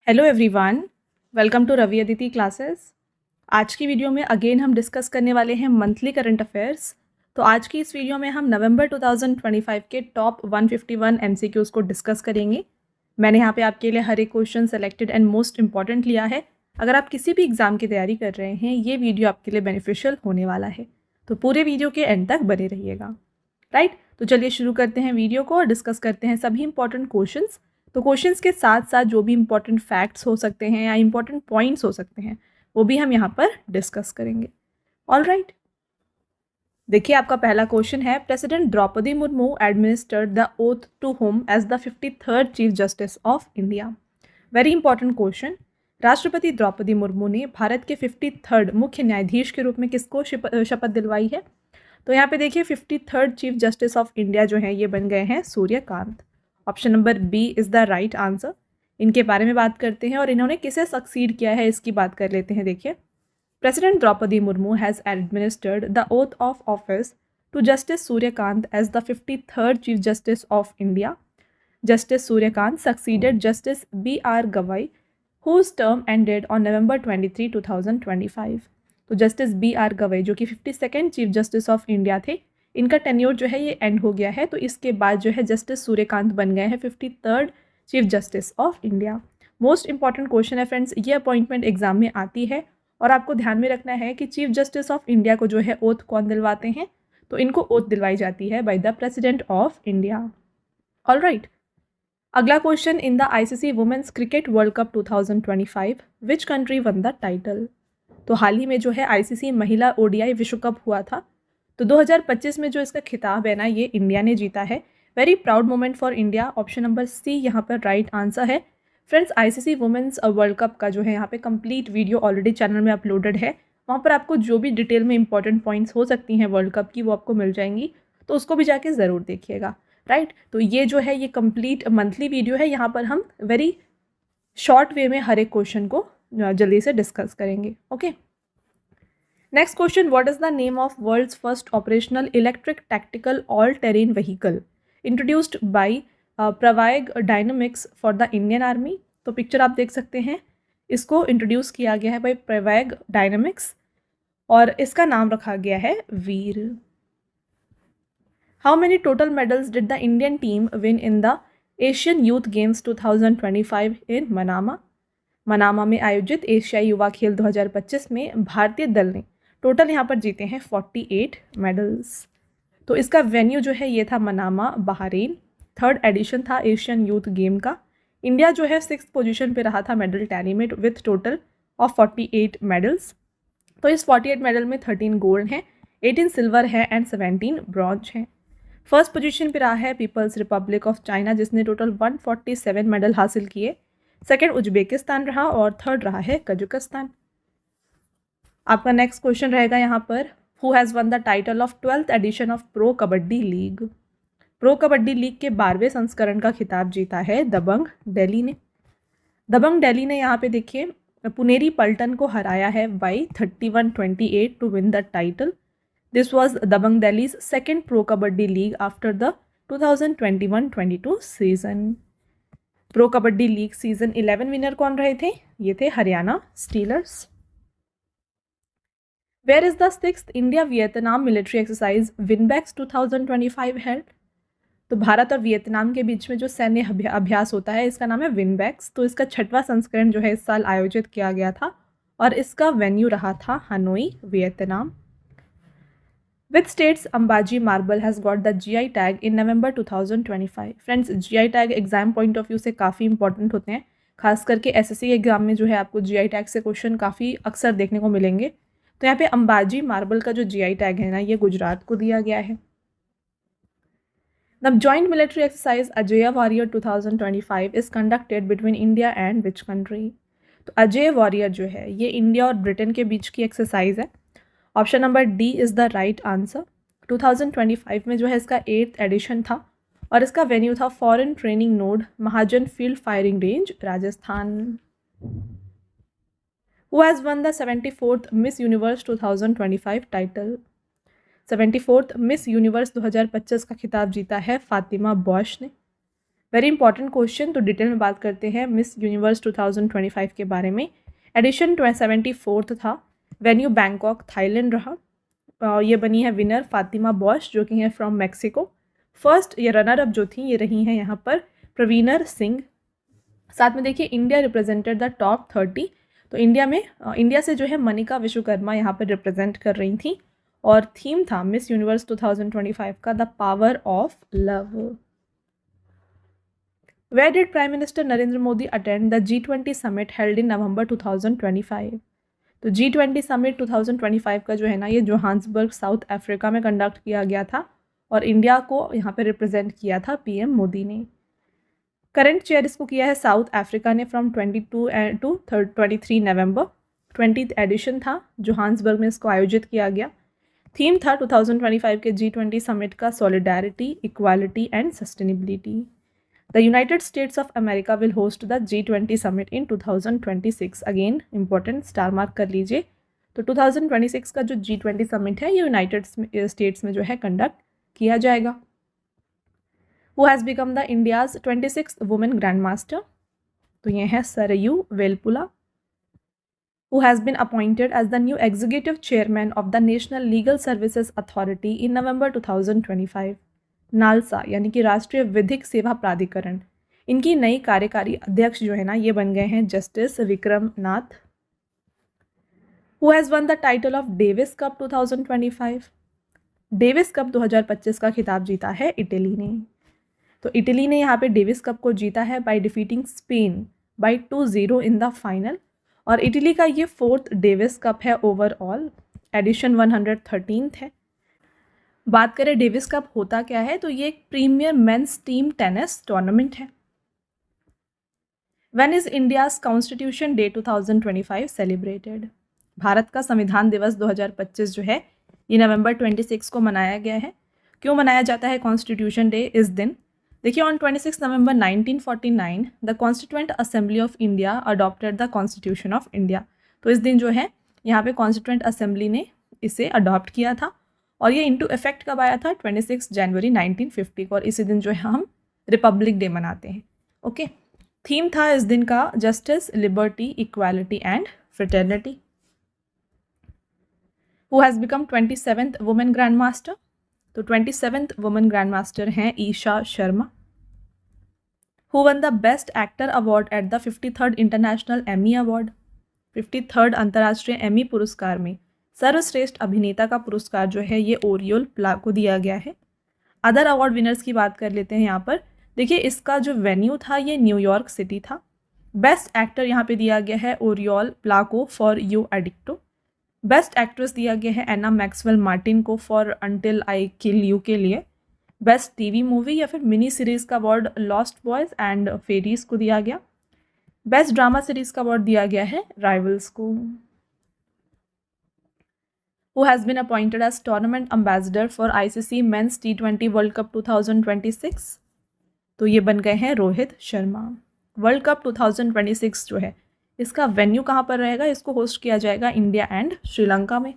Hello everyone, welcome to Ravi Aditi classes. आज की video में अगेन हम डिस्कस करने वाले हैं मंथली करंट अफेयर्स। तो आज की इस वीडियो में हम नवंबर 2025 के टॉप 151 एमसीक्यूज़ को डिस्कस करेंगे। मैंने यहाँ पे आपके लिए हर एक question selected and most important लिया है। अगर आप किसी भी एग्जाम की तैयारी कर रहे हैं, ये वीडियो आपके लिए बेनिफिशियल होने वाला है, तो पूरे वीडियो के एंड तक बने रहिएगा। राइट, तो चलिए शुरू करते हैं वीडियो को और डिस्कस करते हैं सभी इंपॉर्टेंट क्वेश्चंस। तो क्वेश्चंस के साथ साथ जो भी इंपॉर्टेंट फैक्ट्स हो सकते हैं या इंपॉर्टेंट पॉइंट्स हो सकते हैं, वो भी हम यहाँ पर डिस्कस करेंगे। ऑल राइट, देखिए आपका पहला क्वेश्चन है, president Draupadi Murmu administered the oath to whom as the 53rd chief justice of India. Very important question. राष्ट्रपति द्रौपदी मुर्मू ने भारत के 53rd मुख्य न्यायाधीश के रूप में किसको शपथ दिलवाई है? तो यहाँ पे देखिए 53rd chief justice of India जो है ये बन गए हैं Suryakant. Option number B is the right answer. इनके बारे में बात करते हैं और इन्होंने किसे सक्सीड किया है इसकी बात कर लेते हैं। देखिए, president Draupadi Murmu has administered the oath of office to justice Suryakant as the 53rd chief justice of India. Justice Suryakant succeeded justice B.R. Gavai whose term ended on November 23, 2025। तो जस्टिस B.R. गवई जो कि 52nd chief justice of India थे, इनका tenure जो है ये and हो गया है। तो इसके बाद जो है जस्टिस सूर्यकांत बन गए हैं 53rd chief justice of India. Most important question है फ्रेंड्स, ये अपॉइंटमेंट एग्जाम में आती है और आपको ध्यान में रखना है कि चीफ जस्टिस ऑफ इंडिया को जो है ओथ कौन दिलवाते हैं? तो इनको ओथ दिलवाई जाती है by the president of India. All right, अगला question, in the ICC women's cricket world cup 2025 which country won the title? तो हाल ही में जो है आईसीसी महिला ओडीआई विश्व कप हुआ था, तो 2025 में जो इसका खिताब है ना, ये इंडिया ने जीता है। Very proud moment for India. Option number C यहाँ पर राइट आंसर है। Friends, ICC women's world cup का जो है यहाँ पे कंप्लीट वीडियो ऑलरेडी चैनल में अपलोडेड है। वहाँ पर आपको जो भी डिटेल में इंपॉर्टेंट पॉइंट्स हो सकती हैं वर्ल्ड कप की, वो आपको मिल जाएंगी, तो उसको भी जाके ज़रूर देखिएगा। राइट, तो ये जो है ये कंप्लीट मंथली वीडियो है। यहाँ पर हम वेरी शॉर्ट वे में हर एक क्वेश्चन को जल्दी से डिस्कस करेंगे। Okay, next question, what is the name of world's first operational electric tactical all terrain vehicle introduced by Pravaig dynamics for the Indian army? तो पिक्चर आप देख सकते हैं, इसको इंट्रोड्यूस किया गया है बाय प्रवाग डायनामिक्स और इसका नाम रखा गया है वीर। How many total medals did the Indian team win in the Asian Youth Games 2025 in Manama? Manama में आयोजित एशियाई युवा खेल 2025 में भारतीय दल ने टोटल यहाँ पर जीते हैं 48 मेडल्स। तो इसका वेन्यू जो है ये था मनामा, बहरीन। 3rd एडिशन था एशियन यूथ गेम का। इंडिया जो है 6th पोजीशन पे रहा था मेडल टैली में विथ टोटल ऑफ 48 मेडल्स। तो इस 48 मेडल में 13 गोल्ड हैं, 18 सिल्वर है एंड 17 ब्रॉन्ज हैं। फर्स्ट पोजीशन पे रहा है पीपल्स रिपब्लिक ऑफ चाइना जिसने टोटल 147 मेडल हासिल किए। सेकंड उज्बेकिस्तान रहा और थर्ड रहा है कजाकिस्तान। आपका नेक्स्ट क्वेश्चन रहेगा यहाँ पर, who has won the title of 12th edition of pro kabaddi league? Pro kabaddi league के 12वें संस्करण का खिताब जीता है दबंग दिल्ली ने। दबंग दिल्ली ने यहाँ पे देखिए पुनेरी पल्टन को हराया है by 31-28 to win the title. This was Dabang Delhi's second Pro Kabaddi League after the 2021-22 season. Pro Kabaddi League season 11 winner कौन रहे थे? ये थे Haryana stealers. Where is the 6th India Vietnam military exercise Winbex 2025 held? तो भारत और Vietnam के बीच में जो सैन्य अभ्यास होता है इसका नाम है विनबैक्स। तो इसका 6वां संस्करण जो है इस साल आयोजित किया गया था और इसका वेन्यू रहा था Hanoi, Vietnam. Which states Ambaji marble has got the GI tag in November 2025? Friends, GI tag exam point of view से काफ़ी इंपॉर्टेंट होते हैं, खास करके एसएससी एग्जाम में जो है आपको GI टैग से क्वेश्चन काफ़ी अक्सर देखने को मिलेंगे। तो यहाँ पे अंबाजी मार्बल का जो GI टैग है ना, ये गुजरात को दिया गया है। The joint military exercise Ajay warrior 2025 is conducted between India and which country? तो अजय वॉरियर जो है ये इंडिया और ब्रिटेन के बीच की एक्सरसाइज है। Option number D is the right answer. 2025 में जो है इसका 8th एडिशन था और इसका वेन्यू था foreign training node Mahajan field firing range, Rajasthan. Who has won the 74th miss universe 2025 title? 74th miss universe 2025 का खिताब जीता है फातिमा बॉश ने। वेरी इंपॉर्टेंट क्वेश्चन, तो डिटेल में बात करते हैं मिस यूनिवर्स 2025 के बारे में। एडिशन 74 था, वेन्यू बैंकॉक थाईलैंड रहा। ये बनी है विनर फातिमा बॉश जो कि है फ्रॉम मैक्सिको। फर्स्ट ये रनर अप जो थी ये रही हैं यहाँ पर प्रवीणर सिंह। साथ में देखिए इंडिया रिप्रेजेंटेड द टॉप 30, तो इंडिया से जो है मनिका विश्वकर्मा यहाँ पर रिप्रेजेंट कर रही थी और थीम था मिस यूनिवर्स 2025 का the power of love. Where did Prime Minister Narendra Modi attend the G20 summit held in November 2025? तो G20 समिट 2025 का जो है ना ये जोहान्सबर्ग साउथ अफ्रीका में कंडक्ट किया गया था और इंडिया को यहाँ पे रिप्रेजेंट किया था पीएम मोदी ने। करंट चेयर इसको किया है साउथ अफ्रीका ने from 22 to 23 November. 20th edition था, जोहान्सबर्ग में इसको आयोजित किया गया। थीम था 2025 के G20 समिट का solidarity, equality and sustainability. The United States of America will host the G20 summit in 2026. Again, important star mark कर लीजिए। तो 2026 का जो G20 summit है ये यूनाइटेड स्टेट्स में जो है कंडक्ट किया जाएगा। Who has become the India's 26th women grandmaster? तो ये है Saryu Velpula. Who has been appointed as the new executive chairman of the National Legal Services Authority in November 2025? NALSA यानी कि राष्ट्रीय विधिक सेवा प्राधिकरण, इनकी नई कार्यकारी अध्यक्ष जो है ना ये बन गए हैं justice Vikram Nath. Who has won the title of Davis cup 2025? Davis cup 2025 का खिताब जीता है इटली ने। तो इटली ने यहाँ पे डेविस कप को जीता है by defeating Spain by 2-0 in the final और इटली का ये 4th डेविस कप है ओवरऑल। एडिशन 113 है। बात करें डेविस कप होता क्या है, तो ये एक premier men's team tennis tournament है। When is India's constitution day 2025 celebrated? भारत का संविधान दिवस 2025 जो है ये नवंबर 26 को मनाया गया है। क्यों मनाया जाता है कॉन्स्टिट्यूशन डे इस दिन? देखिए on 26 November 1949 the constituent assembly of India adopted the constitution of India. तो इस दिन जो है यहाँ पे कॉन्स्टिट्यूएंट असेंबली ने इसे अडॉप्ट किया था और ये इनटू इफेक्ट कब आया था? 26 जनवरी 1950 को, और इसी दिन जो है हम रिपब्लिक डे मनाते हैं। ओके, थीम था इस दिन का justice, liberty, equality and fraternity. Who has become 27th women grand master? तो 27th वुमेन ग्रैंड मास्टर हैं Isha Sharma. Who won the best actor award at the 53rd international Emmy award? 53rd अंतर्राष्ट्रीय Amy पुरस्कार में सर्वश्रेष्ठ अभिनेता का पुरस्कार जो है ये ओरियोल प्ला को दिया गया है। अदर अवार्ड विनर्स की बात कर लेते हैं यहाँ पर। देखिए इसका जो वेन्यू था ये न्यूयॉर्क सिटी था। बेस्ट एक्टर यहाँ पे दिया गया है ओरियोल प्ला को फॉर यू एडिक्टो। बेस्ट एक्ट्रेस दिया गया है एना मैक्सवेल मार्टिन को for until I kill you के लिए। बेस्ट टीवी मूवी या फिर मिनी सीरीज़ का award Lost Boys and Fairies को दिया गया। बेस्ट ड्रामा सीरीज़ का अवार्ड दिया गया है राइवल्स को। Who has been appointed as tournament ambassador for ICC Men's T20 World Cup 2026? तो ये बन गए हैं रोहित शर्मा। वर्ल्ड कप 2026 जो है इसका वेन्यू कहाँ पर रहेगा? इसको होस्ट किया जाएगा इंडिया एंड श्रीलंका में।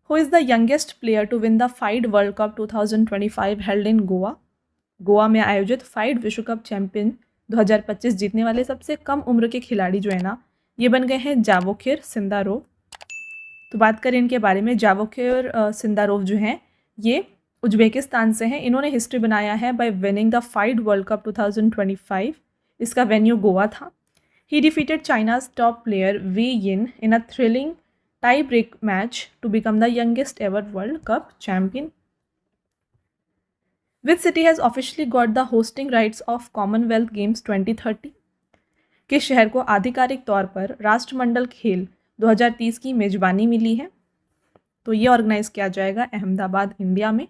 Who is the youngest player to win the FIDE World Cup 2025 held in Goa? Goa में आयोजित फाइड विश्व कप चैंपियन 2025 जीतने वाले सबसे कम उम्र के खिलाड़ी जो है ना ये बन गए हैं जावोखिर सिंदारोव। तो बात करें इनके बारे में, जावोखिर सिंदारोव जो हैं ये उज्बेकिस्तान से हैं। इन्होंने हिस्ट्री बनाया है by winning the FIDE world cup 2025। इसका वेन्यू गोवा था। He defeated China's top player Wei Yi in a thrilling tie break match to become the youngest ever world cup champion. Which city has officially got the hosting rights of commonwealth games 2030? किस शहर को आधिकारिक तौर पर राष्ट्रमंडल खेल 2030 की मेजबानी मिली है? तो ये ऑर्गेनाइज किया जाएगा अहमदाबाद, इंडिया में।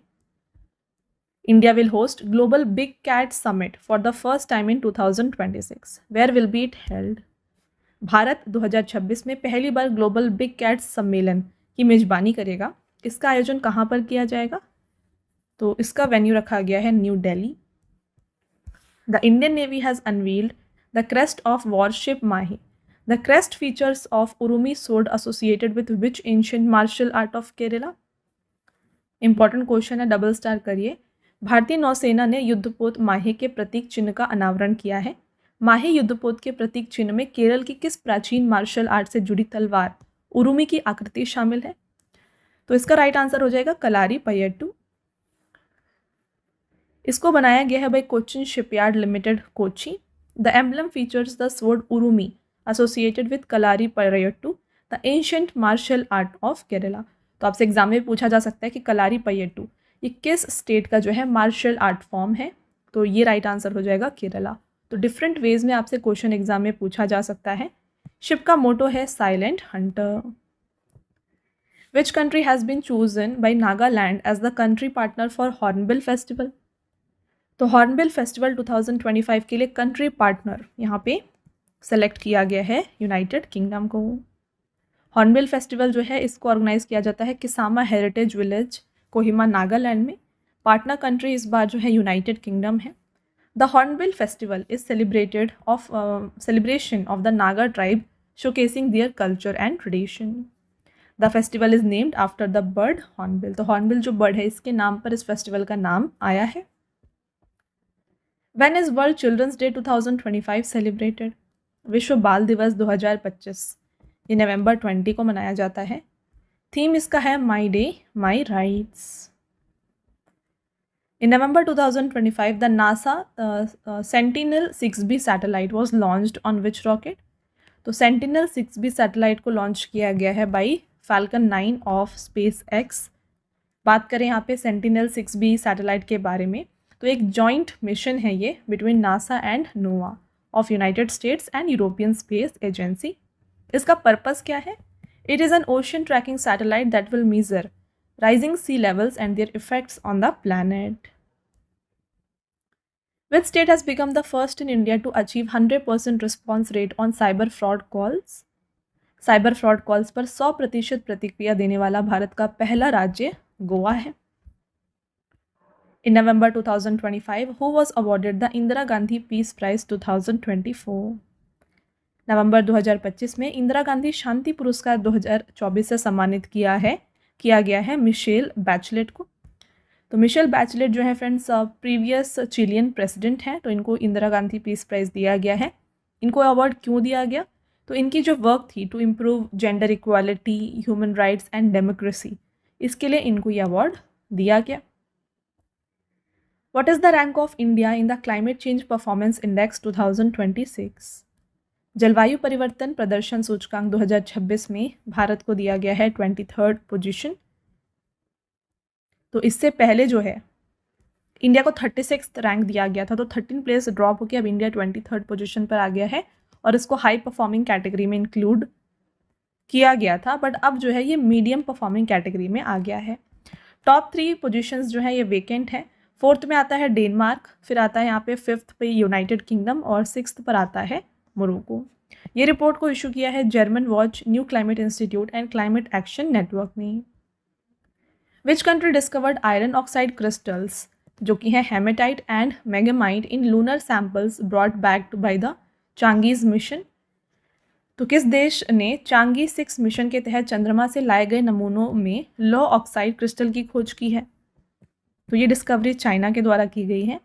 India will host global big cat summit for the first time in 2026। Where will be it held? Bharat 2026 में पहली बार ग्लोबल बिग कैट सम्मेलन की मेजबानी करेगा। इसका आयोजन कहाँ पर किया जाएगा? तो इसका वेन्यू रखा गया है new Delhi. The Indian navy has unveiled the crest of worship Mahi. The crest features of Urumi sword associated with which ancient martial art of Kerala? Important question है, डबल स्टार करिए। भारतीय नौसेना ने युद्धपोत माहे के प्रतीक चिन्ह का अनावरण किया है। माहे युद्धपोत के प्रतीक चिन्ह में केरल की किस प्राचीन मार्शल आर्ट से जुड़ी तलवार उरुमी की आकृति शामिल है? तो इसका राइट आंसर हो जाएगा कलारी पयट्टू। इसको बनाया गया है by Cochin shipyard limited, Kochi. The emblem features the sword urumi associated with kalari payattu, the ancient martial art of Kerala. तो आपसे एग्जाम में पूछा जा सकता है कि कलारी पयट्टू ये किस स्टेट का जो है मार्शल आर्ट फॉर्म है? तो ये राइट आंसर हो जाएगा केरला। तो डिफरेंट वेज में आपसे क्वेश्चन एग्जाम में पूछा जा सकता है। शिप का मोटो है silent hunter. Which country has been chosen by Nagaland as the country partner for hornbill festival? तो हॉर्नबिल फेस्टिवल 2025 के लिए कंट्री पार्टनर यहाँ पे सेलेक्ट किया गया है यूनाइटेड किंगडम को। हॉर्नबिल फेस्टिवल जो है इसको ऑर्गेनाइज किया जाता है किसामा हेरिटेज विलेज, कोहिमा, नागालैंड में। पार्टनर कंट्री इस बार जो है यूनाइटेड किंगडम है। The hornbill festival is celebration of the Naga tribe showcasing their culture and tradition. The festival is named after the bird hornbill. तो हॉर्नबिल जो बर्ड है इसके नाम पर इस फेस्टिवल का नाम आया है। When is World Children's Day 2025 celebrated? विश्व बाल दिवस 2025 ये नवंबर 20 को मनाया जाता है। थीम इसका है my day my rights. In November 2025 the NASA sentinel 6B satellite was launched on which rocket? तो सेंटिनल 6B सैटेलाइट को लॉन्च किया गया है by falcon 9 of space x. बात करें यहाँ पे सेंटिनल 6B सैटेलाइट के बारे में, तो एक जॉइंट मिशन है ये between NASA and NOAA of United States and European space agency. इसका पर्पस क्या है? It is an ocean tracking satellite that will measure rising sea levels and their effects on the planet. Which state has become the first in India to achieve 100% response rate on cyber fraud calls? Cyber fraud calls पर 100% प्रतिक्रिया देने वाला भारत का पहला राज्य गोवा है। In November 2025, who was awarded the Indira Gandhi Peace Prize 2024? नवंबर 2025 में इंदिरा गांधी शांति पुरस्कार 2024 से सम्मानित किया गया है मिशेल बैचलेट को। तो मिशेल बैचलेट जो है फ्रेंड्स प्रीवियस चिलियन प्रेसिडेंट हैं, तो इनको इंदिरा गांधी पीस प्राइज़ दिया गया है। इनको अवार्ड क्यों दिया गया? तो इनकी जो वर्क थी to improve gender equality, human rights and democracy, इसके लिए इनको ये अवार्ड दिया गया। What is the rank of India in the climate change performance index 2026? जलवायु परिवर्तन प्रदर्शन सूचकांक 2026 में भारत को दिया गया है 23rd पोजीशन। तो इससे पहले जो है इंडिया को 36th रैंक दिया गया था, तो 13 प्लेस ड्रॉप होकर अब इंडिया 23rd पोजीशन पर आ गया है और इसको हाई परफॉर्मिंग कैटेगरी में इंक्लूड किया गया था, बट अब जो है ये मीडियम परफॉर्मिंग कैटेगरी में आ गया है। टॉप 3 पोजीशंस जो है ये वेकेंट है। 4th में आता है डेनमार्क, फिर आता है यहाँ पे 5th पे यूनाइटेड किंगडम और 6th पर आता है मोरक्को। ये रिपोर्ट को इशू किया है German watch, new climate institute and climate action network ने। Which country discovered iron oxide crystals जो कि है hematite and magnetite in lunar samples brought back by the Chang'e mission? तो किस देश ने चांगी 6 मिशन के तहत चंद्रमा से लाए गए नमूनों में लो ऑक्साइड क्रिस्टल की खोज की है? तो ये डिस्कवरी चाइना के द्वारा की गई है।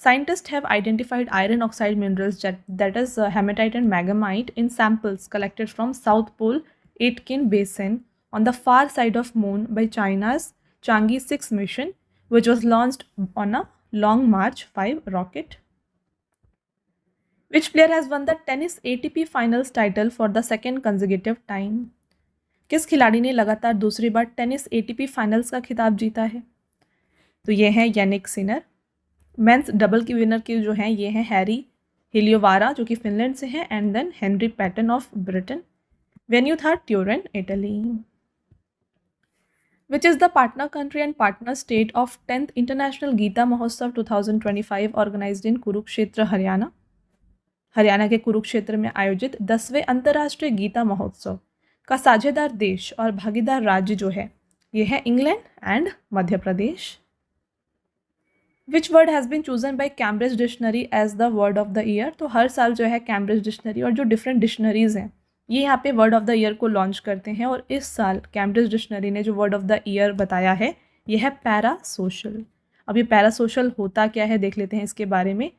Scientists have identified iron oxide minerals that is hematite and megamite in samples collected from South Pole Aitken Basin on the far side of Moon by China's Chang'e 6 mission, which was launched on a Long March 5 rocket. Which player has won the tennis ATP finals title for the second consecutive time? किस खिलाड़ी ने लगातार दूसरी बार tennis ATP finals का खिताब जीता है? तो ये है यानिक सिनर। मेंस डबल की विनर के जो हैं ये हैं हैरी हिलियोवारा जो कि फिनलैंड से हैं and then Henry Patten of Britain. Venue था Turin, Italy. Which is the partner country and partner state of 10th international Gita Mahotsav 2025 organised in Kurukshetra, Haryana? Haryana के कुरुक्षेत्र में आयोजित 10वें अंतर्राष्ट्रीय गीता महोत्सव का साझेदार देश और भागीदार राज्य जो है ये है England and Madhya Pradesh. Which word has been chosen by Cambridge dictionary as the word of the year? तो हर साल जो है कैम्ब्रिज डिक्शनरी और जो डिफरेंट डिक्शनरीज़ हैं ये यहाँ पे वर्ड ऑफ द ईयर को लॉन्च करते हैं, और इस साल कैम्ब्रिज डिक्शनरी ने जो वर्ड ऑफ द ईयर बताया है ये है पैरा सोशल। अब ये पैरासोशल होता क्या है देख लेते हैं इसके बारे में।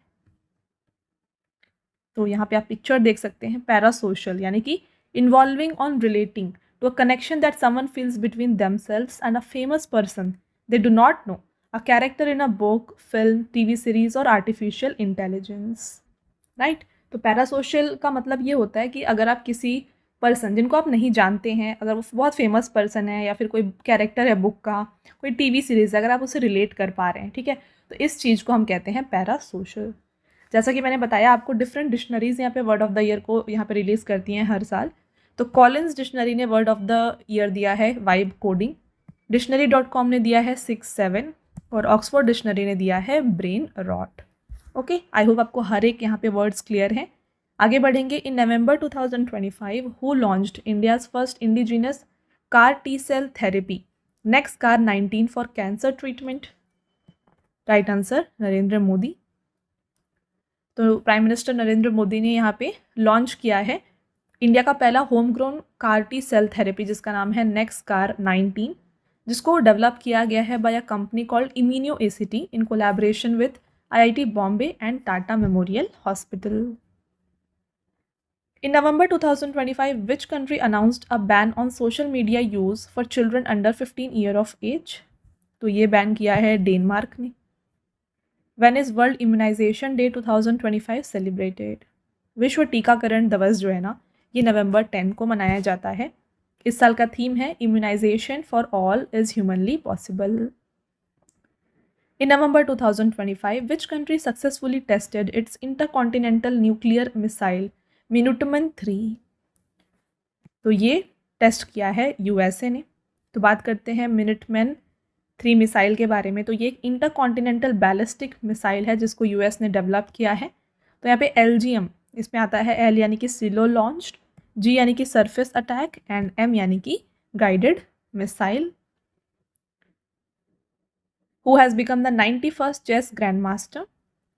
तो यहाँ पे आप पिक्चर देख सकते हैं, पैरासोशल यानी कि involving on relating to a connection that someone feels between themselves and a famous person they do not know, a character in a book, film, TV series और आर्टिफिशियल इंटेलिजेंस, राइट। तो parasocial का मतलब ये होता है कि अगर आप किसी पर्सन जिनको आप नहीं जानते हैं, अगर वो बहुत फेमस पर्सन है या फिर कोई कैरेक्टर है बुक का, कोई टीवी सीरीज है, अगर आप उसे रिलेट कर पा रहे हैं, ठीक है, तो इस चीज़ को हम कहते हैं पैरासोशल। जैसा कि मैंने बताया आपको, डिफरेंट डिक्शनरीज यहाँ पे वर्ड ऑफ द ईयर को यहाँ पे रिलीज़ करती हैं हर साल। तो कॉलिन्स डिक्शनरी ने वर्ड ऑफ द ईयर दिया है वाइब कोडिंग, डिक्शनरी.com ने दिया है 6-7 और ऑक्सफोर्ड डिक्शनरी ने दिया है brain rot. Okay, I hope आपको हर एक यहाँ पे वर्ड्स क्लियर हैं। आगे बढ़ेंगे। In November 2025 who launched India's first indigenous CAR T cell therapy next CAR 19 for cancer treatment? Right answer Narendra Modi. तो प्राइम मिनिस्टर नरेंद्र मोदी ने यहाँ पे लॉन्च किया है इंडिया का पहला home grown CAR T cell therapy जिसका नाम है नेक्स्ट कार 19, जिसको डेवलप किया गया है by a company called ImmunoACT in collaboration with IIT Bombay and Tata Memorial Hospital. In November 2025, which country announced a ban on social media use for children under 15 years of age? तो ये ban किया है Denmark ने। When is World Immunization Day 2025 celebrated? विश्व टीकाकरण दिवस जो है ना, ये नवंबर 10 को मनाया जाता है। इस साल का थीम है immunisation for all is humanly possible. In November 2025, which country successfully tested its intercontinental nuclear missile मिनुटमन 3? तो ये टेस्ट किया है USA ने। तो बात करते हैं मिनुटमैन 3 मिसाइल के बारे में। तो ये एक इंटरकॉन्टिनेंटल बैलिस्टिक मिसाइल है जिसको US ने डेवलप किया है। तो यहाँ पे LGM इसमें आता है, L यानी कि सिलो लॉन्च्ड, G यानी कि सरफेस अटैक एंड M यानी कि guided missile. Who has become the 91st chess grand master?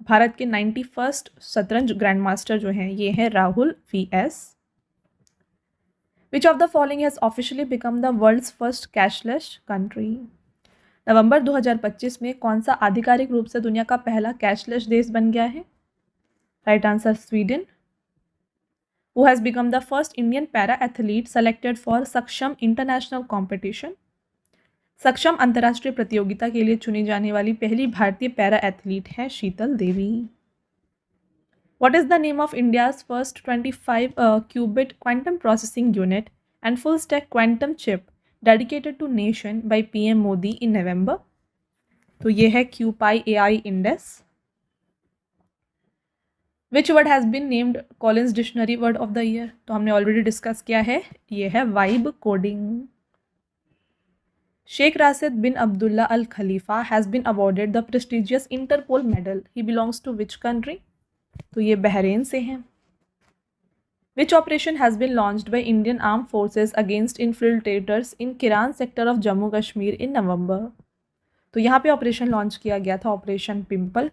Bharat के 91st शतरंज ग्रैंड मास्टर जो हैं ये हैं Rahul VS। Which of the following has officially become the world's first cashless country? नवंबर 2025 में कौन सा आधिकारिक रूप से दुनिया का पहला कैशलेस देश बन गया है? Right answer Sweden. Who has become the first Indian para athlete selected for सक्षम इंटरनेशनल कॉम्पिटिशन? सक्षम अंतर्राष्ट्रीय प्रतियोगिता के लिए चुनी जाने वाली पहली भारतीय पैरा एथलीट है शीतल देवी। What is the name of India's first 25 qubit quantum processing unit and full stack quantum chip dedicated to nation by PM Modi in November? तो ये है QPI AI Index. Which word has been named Collins Dictionary Word of the Year? तो हमने already discuss किया है, ये है vibe coding. Sheikh Rasid bin Abdullah Al Khalifa has been awarded the prestigious Interpol Medal. He belongs to which country? तो ये Bahrain से हैं। Which operation has been launched by Indian Armed Forces against infiltrators in Kiran sector of Jammu Kashmir in November? तो यहाँ पे operation launch किया गया था, operation pimple.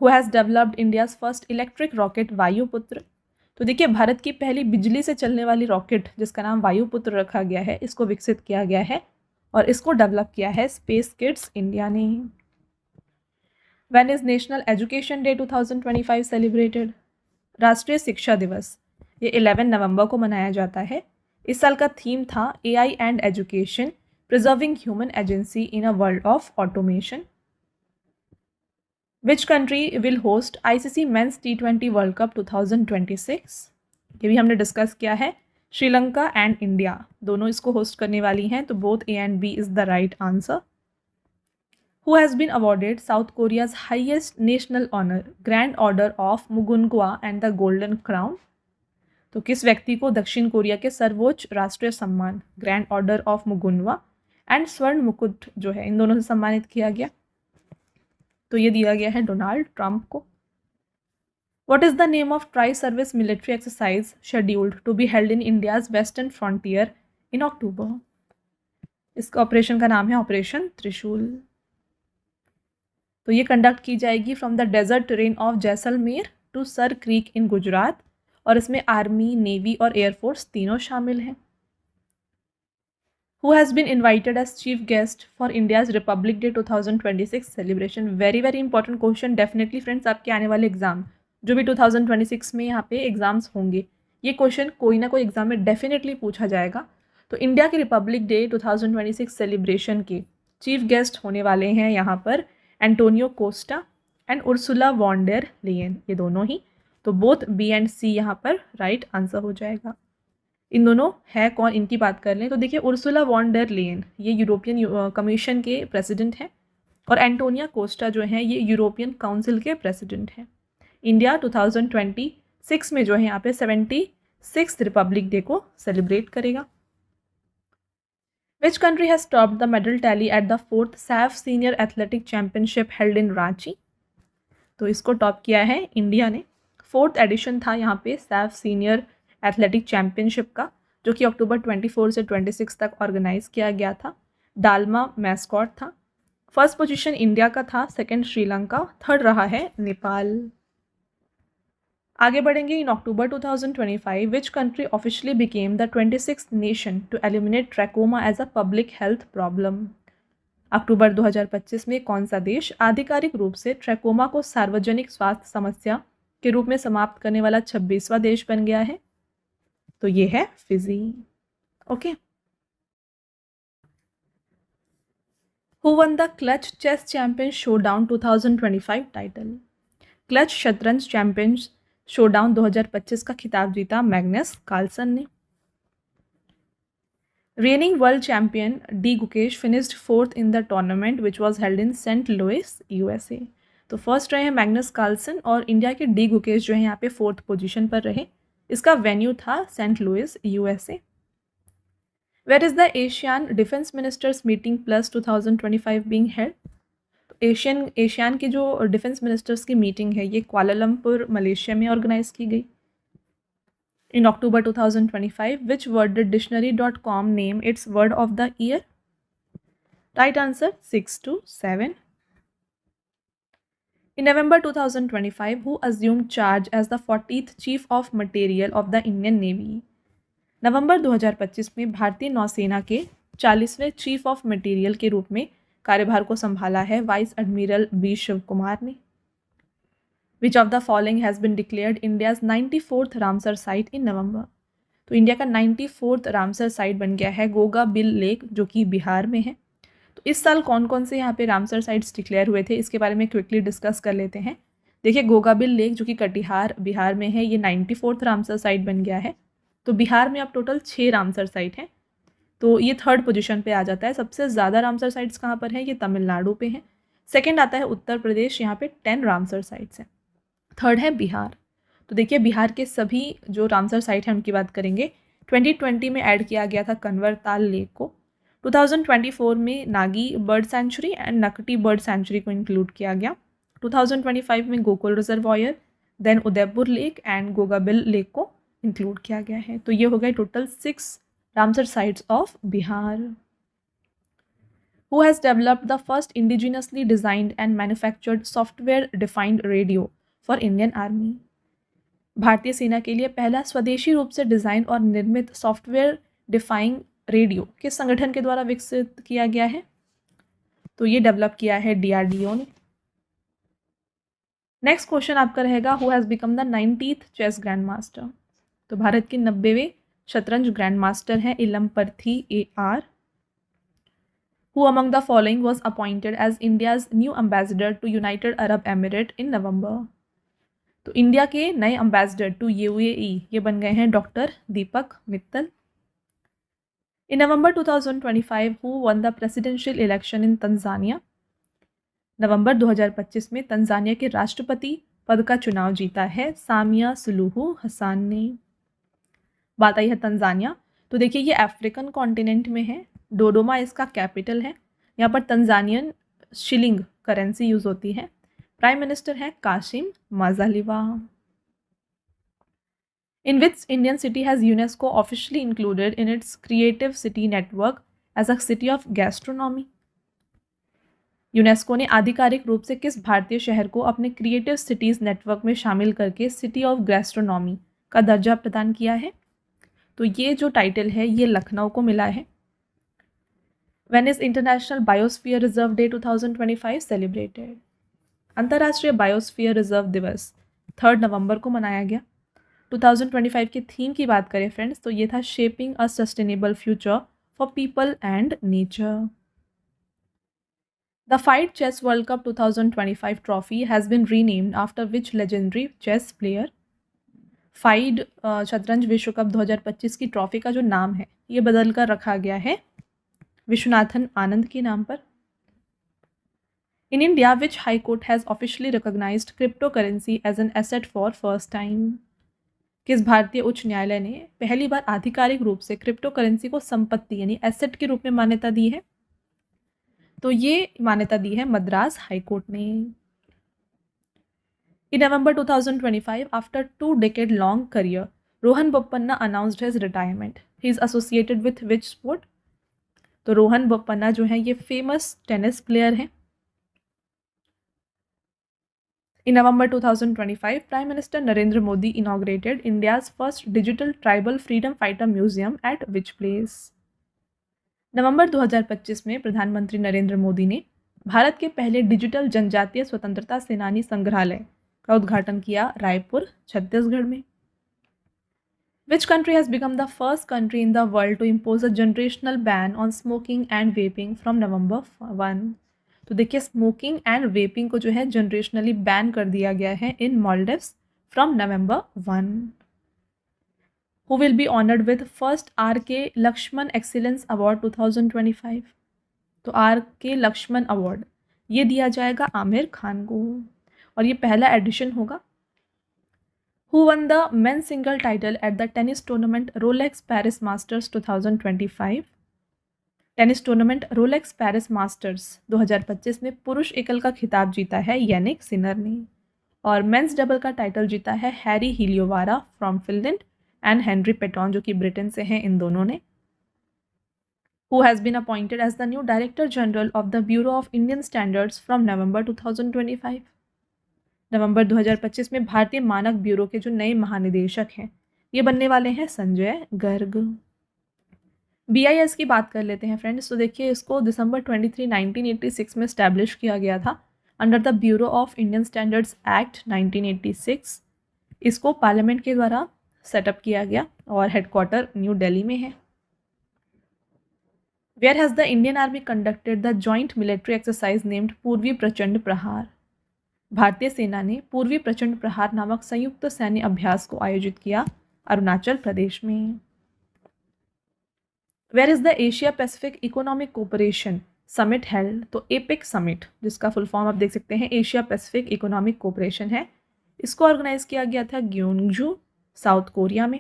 Who has developed India's first electric rocket वायुपुत्र? तो देखिए, भारत की पहली बिजली से चलने वाली रॉकेट जिसका नाम वायुपुत्र रखा गया है, इसको विकसित किया गया है और इसको डेवलप किया है स्पेस किड्स इंडिया ने। When is national education day 2025 celebrated? राष्ट्रीय शिक्षा दिवस ये 11 नवंबर को मनाया जाता है। इस साल का थीम था AI and education preserving human agency in a world of automation. Which country will host ICC Men's T20 World Cup 2026? ये भी हमने डिस्कस किया है। श्रीलंका एंड इंडिया दोनों इसको होस्ट करने वाली हैं, तो both A and B is the right answer. Who has been awarded South Korea's highest national honor, Grand Order of Mugunghwa and the Golden Crown? तो किस व्यक्ति को दक्षिण कोरिया के सर्वोच्च राष्ट्रीय सम्मान ग्रैंड ऑर्डर ऑफ मुगुनवा एंड स्वर्ण मुकुट जो है इन दोनों से सम्मानित किया गया? तो ये दिया गया है डोनाल्ड ट्रंप को। What is the name of tri-service military exercise scheduled to be held in India's western frontier in October? इस ऑपरेशन का नाम है ऑपरेशन त्रिशूल। तो ये कंडक्ट की जाएगी from the desert terrain of Jaisalmer to Sir Creek in Gujarat और इसमें आर्मी, नेवी और एयरफोर्स तीनों शामिल हैं। Who has been invited as chief guest for India's Republic Day 2026 celebration? Very very important question, definitely friends आपके आने वाले एग्जाम जो भी 2026 में यहाँ पे एग्जाम्स होंगे, ये क्वेश्चन कोई ना कोई एग्जाम में डेफिनेटली पूछा जाएगा। तो इंडिया के रिपब्लिक डे 2026 सेलिब्रेशन के चीफ गेस्ट होने वाले हैं यहाँ पर Antonio Costa and Ursula von der Leyen, ये दोनों ही। तो बोथ बी एंड सी यहाँ पर राइट आंसर हो जाएगा। इन दोनों है कौन, इनकी बात कर लें तो देखिए उर्सुला वॉन डेर लेयन ये यूरोपियन कमीशन के प्रेसिडेंट हैं और एंटोनिया कोस्टा जो हैं ये यूरोपियन काउंसिल के प्रेसिडेंट हैं। इंडिया 2026 में जो है यहाँ पे 76th रिपब्लिक डे को सेलिब्रेट करेगा। Which country has topped the medal tally at the 4th SAF Senior Athletic Championship held in Ranchi? तो इसको टॉप किया है इंडिया ने। 4th एडिशन था यहाँ पे सैफ सीनियर एथलेटिक चैम्पियनशिप का, जो कि अक्टूबर 24 से 26 तक ऑर्गेनाइज किया गया था। डालमा मैस्कॉट था। फर्स्ट पोजीशन इंडिया का था, सेकंड श्रीलंका, थर्ड रहा है नेपाल। आगे बढ़ेंगे। In October 2025 which country officially became the 26th nation to eliminate trachoma as a public health problem? अक्टूबर 2025 में कौन सा देश आधिकारिक रूप से ट्रैकोमा को सार्वजनिक स्वास्थ्य समस्या के रूप में समाप्त करने वाला 26वां देश बन गया है? तो ये है Fiji. Okay. Who won the Clutch Chess Champion Showdown 2025 title? Clutch शतरंज चैंपियन शोडाउन 2025 का खिताब जीता मैग्नस कार्लसन ने। Reigning world champion D. Gukesh finished 4th in the tournament which was held in St. Louis, USA. तो first रहे हैं Magnus Carlsen और India के डी गुकेश जो है यहाँ पे 4th पोजीशन पर रहे। इसका वेन्यू था Saint Louis, USA। Where is the Asian defence ministers meeting plus 2025 being held? तो एशियन की जो डिफेंस मिनिस्टर्स की मीटिंग है ये कुआलालंपुर मलेशिया में ऑर्गेनाइज की गई। In October 2025, which word did dictionary.com name its word of the year? Right answer 6 to 7. In November 2025, who assumed charge as the 40th Chief of Materiel of the Indian Navy? नवंबर 2025 में भारतीय नौसेना के 40वें chief of material के रूप में कार्यभार को संभाला है vice admiral B Shiv Kumar ने। Which of the following has been declared India's 94th Ramsar site in November? तो इंडिया का 94th रामसर साइट बन गया है गोगा बिल लेक, जो कि बिहार में है। तो इस साल कौन कौन से यहाँ पे रामसर साइट्स डिक्लेयर हुए थे, इसके बारे में क्विकली डिस्कस कर लेते हैं। देखिए गोगा बिल लेक जो कि कटिहार बिहार में है, ये 94th रामसर साइट बन गया है। तो बिहार में अब टोटल 6 रामसर साइट हैं, तो ये 3rd पोजीशन पे आ जाता है। सबसे ज़्यादा रामसर साइट्स कहाँ पर है, ये तमिलनाडु पे हैं। सेकेंड आता है उत्तर प्रदेश, यहाँ पे 10 रामसर साइट्स हैं। थर्ड है बिहार। तो देखिए बिहार के सभी जो रामसर साइट हैं उनकी बात करेंगे। 2020 में ऐड किया गया था कन्वर ताल लेक को। 2024 में Nagi bird sanctuary and Nakti bird sanctuary को इंक्लूड किया गया। 2025 में Gokul reservoir, then Udaipur lake and Gogabil lake को इंक्लूड किया गया है। तो ये हो गए total 6 Ramsar sites of Bihar. Who has developed the first indigenously designed and manufactured software defined radio for Indian army? भारतीय सेना के लिए पहला स्वदेशी रूप से डिज़ाइन और निर्मित सॉफ्टवेयर डिफाइंग रेडियो किस संगठन के द्वारा विकसित किया गया है? तो ये डेवलप किया है DRDO ने। नेक्स्ट क्वेश्चन आपका रहेगा who has become the 90th chess grand master? तो भारत के 90वें शतरंज ग्रैंड मास्टर हैं Ilamparthi AR। Who among the following was appointed as India's new ambassador to United Arab Emirates in November? तो इंडिया के नए अम्बेसडर टू UAE ये बन गए हैं doctor Deepak Mittal. In November 2025 who won the presidential election in Tanzania? नवंबर 2025 में Tanzania के राष्ट्रपति पद का चुनाव जीता है सामिया सुलूहू हसन ने। बात आई है तंजानिया, तो देखिए ये अफ्रीकन कॉन्टिनेंट में है। डोडोमा इसका कैपिटल है। यहाँ पर तंजानियन शिलिंग करेंसी यूज़ होती है। प्राइम मिनिस्टर है Kassim Majaliwa. In which Indian city has UNESCO officially included in its creative city network as a city of gastronomy? UNESCO ने आधिकारिक रूप से किस भारतीय शहर को अपने क्रिएटिव सिटीज़ नेटवर्क में शामिल करके सिटी ऑफ गैस्ट्रोनॉमी का दर्जा प्रदान किया है? तो ये जो टाइटल है ये लखनऊ को मिला है। When is international biosphere reserve day 2025 celebrated? अंतर्राष्ट्रीय बायोस्फीयर रिजर्व दिवस 3 नवंबर को मनाया गया। 2025 के थीम की बात करें फ्रेंड्स तो ये था shaping a sustainable future for people and nature. The FIDE Chess World Cup 2025 trophy has been renamed after which legendary chess player? FIDE शतरंज विश्व कप 2025 की ट्रॉफी का जो नाम है ये बदल कर रखा गया है विश्वनाथन आनंद के नाम पर। In India, which High Court has officially recognized cryptocurrency as an asset for first time? किस भारतीय उच्च न्यायालय ने पहली बार आधिकारिक रूप से क्रिप्टो करेंसी को संपत्ति यानी एसेट के रूप में मान्यता दी है? तो ये मान्यता दी है मद्रास हाईकोर्ट ने। In November 2025, after 2-decade-long career, Rohan Bopanna announced his retirement. He is associated with which sport? तो रोहन बोपन्ना जो है ये फेमस टेनिस प्लेयर हैं। In November 2025, Prime Minister Narendra Modi inaugurated India's first digital tribal freedom fighter museum at which place? नवंबर 2025 में प्रधानमंत्री नरेंद्र मोदी ने भारत के पहले डिजिटल जनजातीय स्वतंत्रता सेनानी संग्रहालय का उद्घाटन किया रायपुर, छत्तीसगढ़ में। Which country has become the first country in the world to impose a generational ban on smoking and vaping from November 1? तो देखिए स्मोकिंग एंड वेपिंग को जो है जनरेशनली बैन कर दिया गया है in Maldives from November 1। Who will be honored with first R.K. Laxman excellence award 2025? तो R.K. लक्ष्मण अवार्ड ये दिया जाएगा आमिर खान को और ये पहला एडिशन होगा। Who won the men's single title at the tennis tournament Rolex Paris Masters 2025? Tennis tournament Rolex Paris masters 2025 में पुरुष एकल का खिताब जीता है यानिक सिनर ने और मेंस डबल का टाइटल जीता है Harri Heliovaara from Finland and Henry Patten जो कि ब्रिटेन से हैं इन दोनों ने। Who has been appointed as the new Director General of the Bureau of Indian Standards from November 2025? नवंबर 2025 में भारतीय मानक ब्यूरो के जो नए महानिदेशक हैं ये बनने वाले हैं संजय गर्ग। BIS की बात कर लेते हैं फ्रेंड्स। तो देखिए इसको दिसंबर 23, 1986 में स्टैब्लिश किया गया था under the bureau of Indian standards act 1986। इसको पार्लियामेंट के द्वारा सेटअप किया गया और हेडक्वार्टर न्यू दिल्ली में है। Where has the Indian army conducted the joint military exercise named Purvi Prachand प्रहार? भारतीय सेना ने पूर्वी प्रचंड प्रहार नामक संयुक्त सैन्य अभ्यास को आयोजित किया अरुणाचल प्रदेश में। Where is the Asia Pacific Economic Cooperation summit held? तो एपिक समिट जिसका फुल फॉर्म आप देख सकते हैं एशिया पैसिफिक इकोनॉमिक कोऑपरेशन है, इसको ऑर्गेनाइज किया गया था ग्योंगजू साउथ कोरिया में।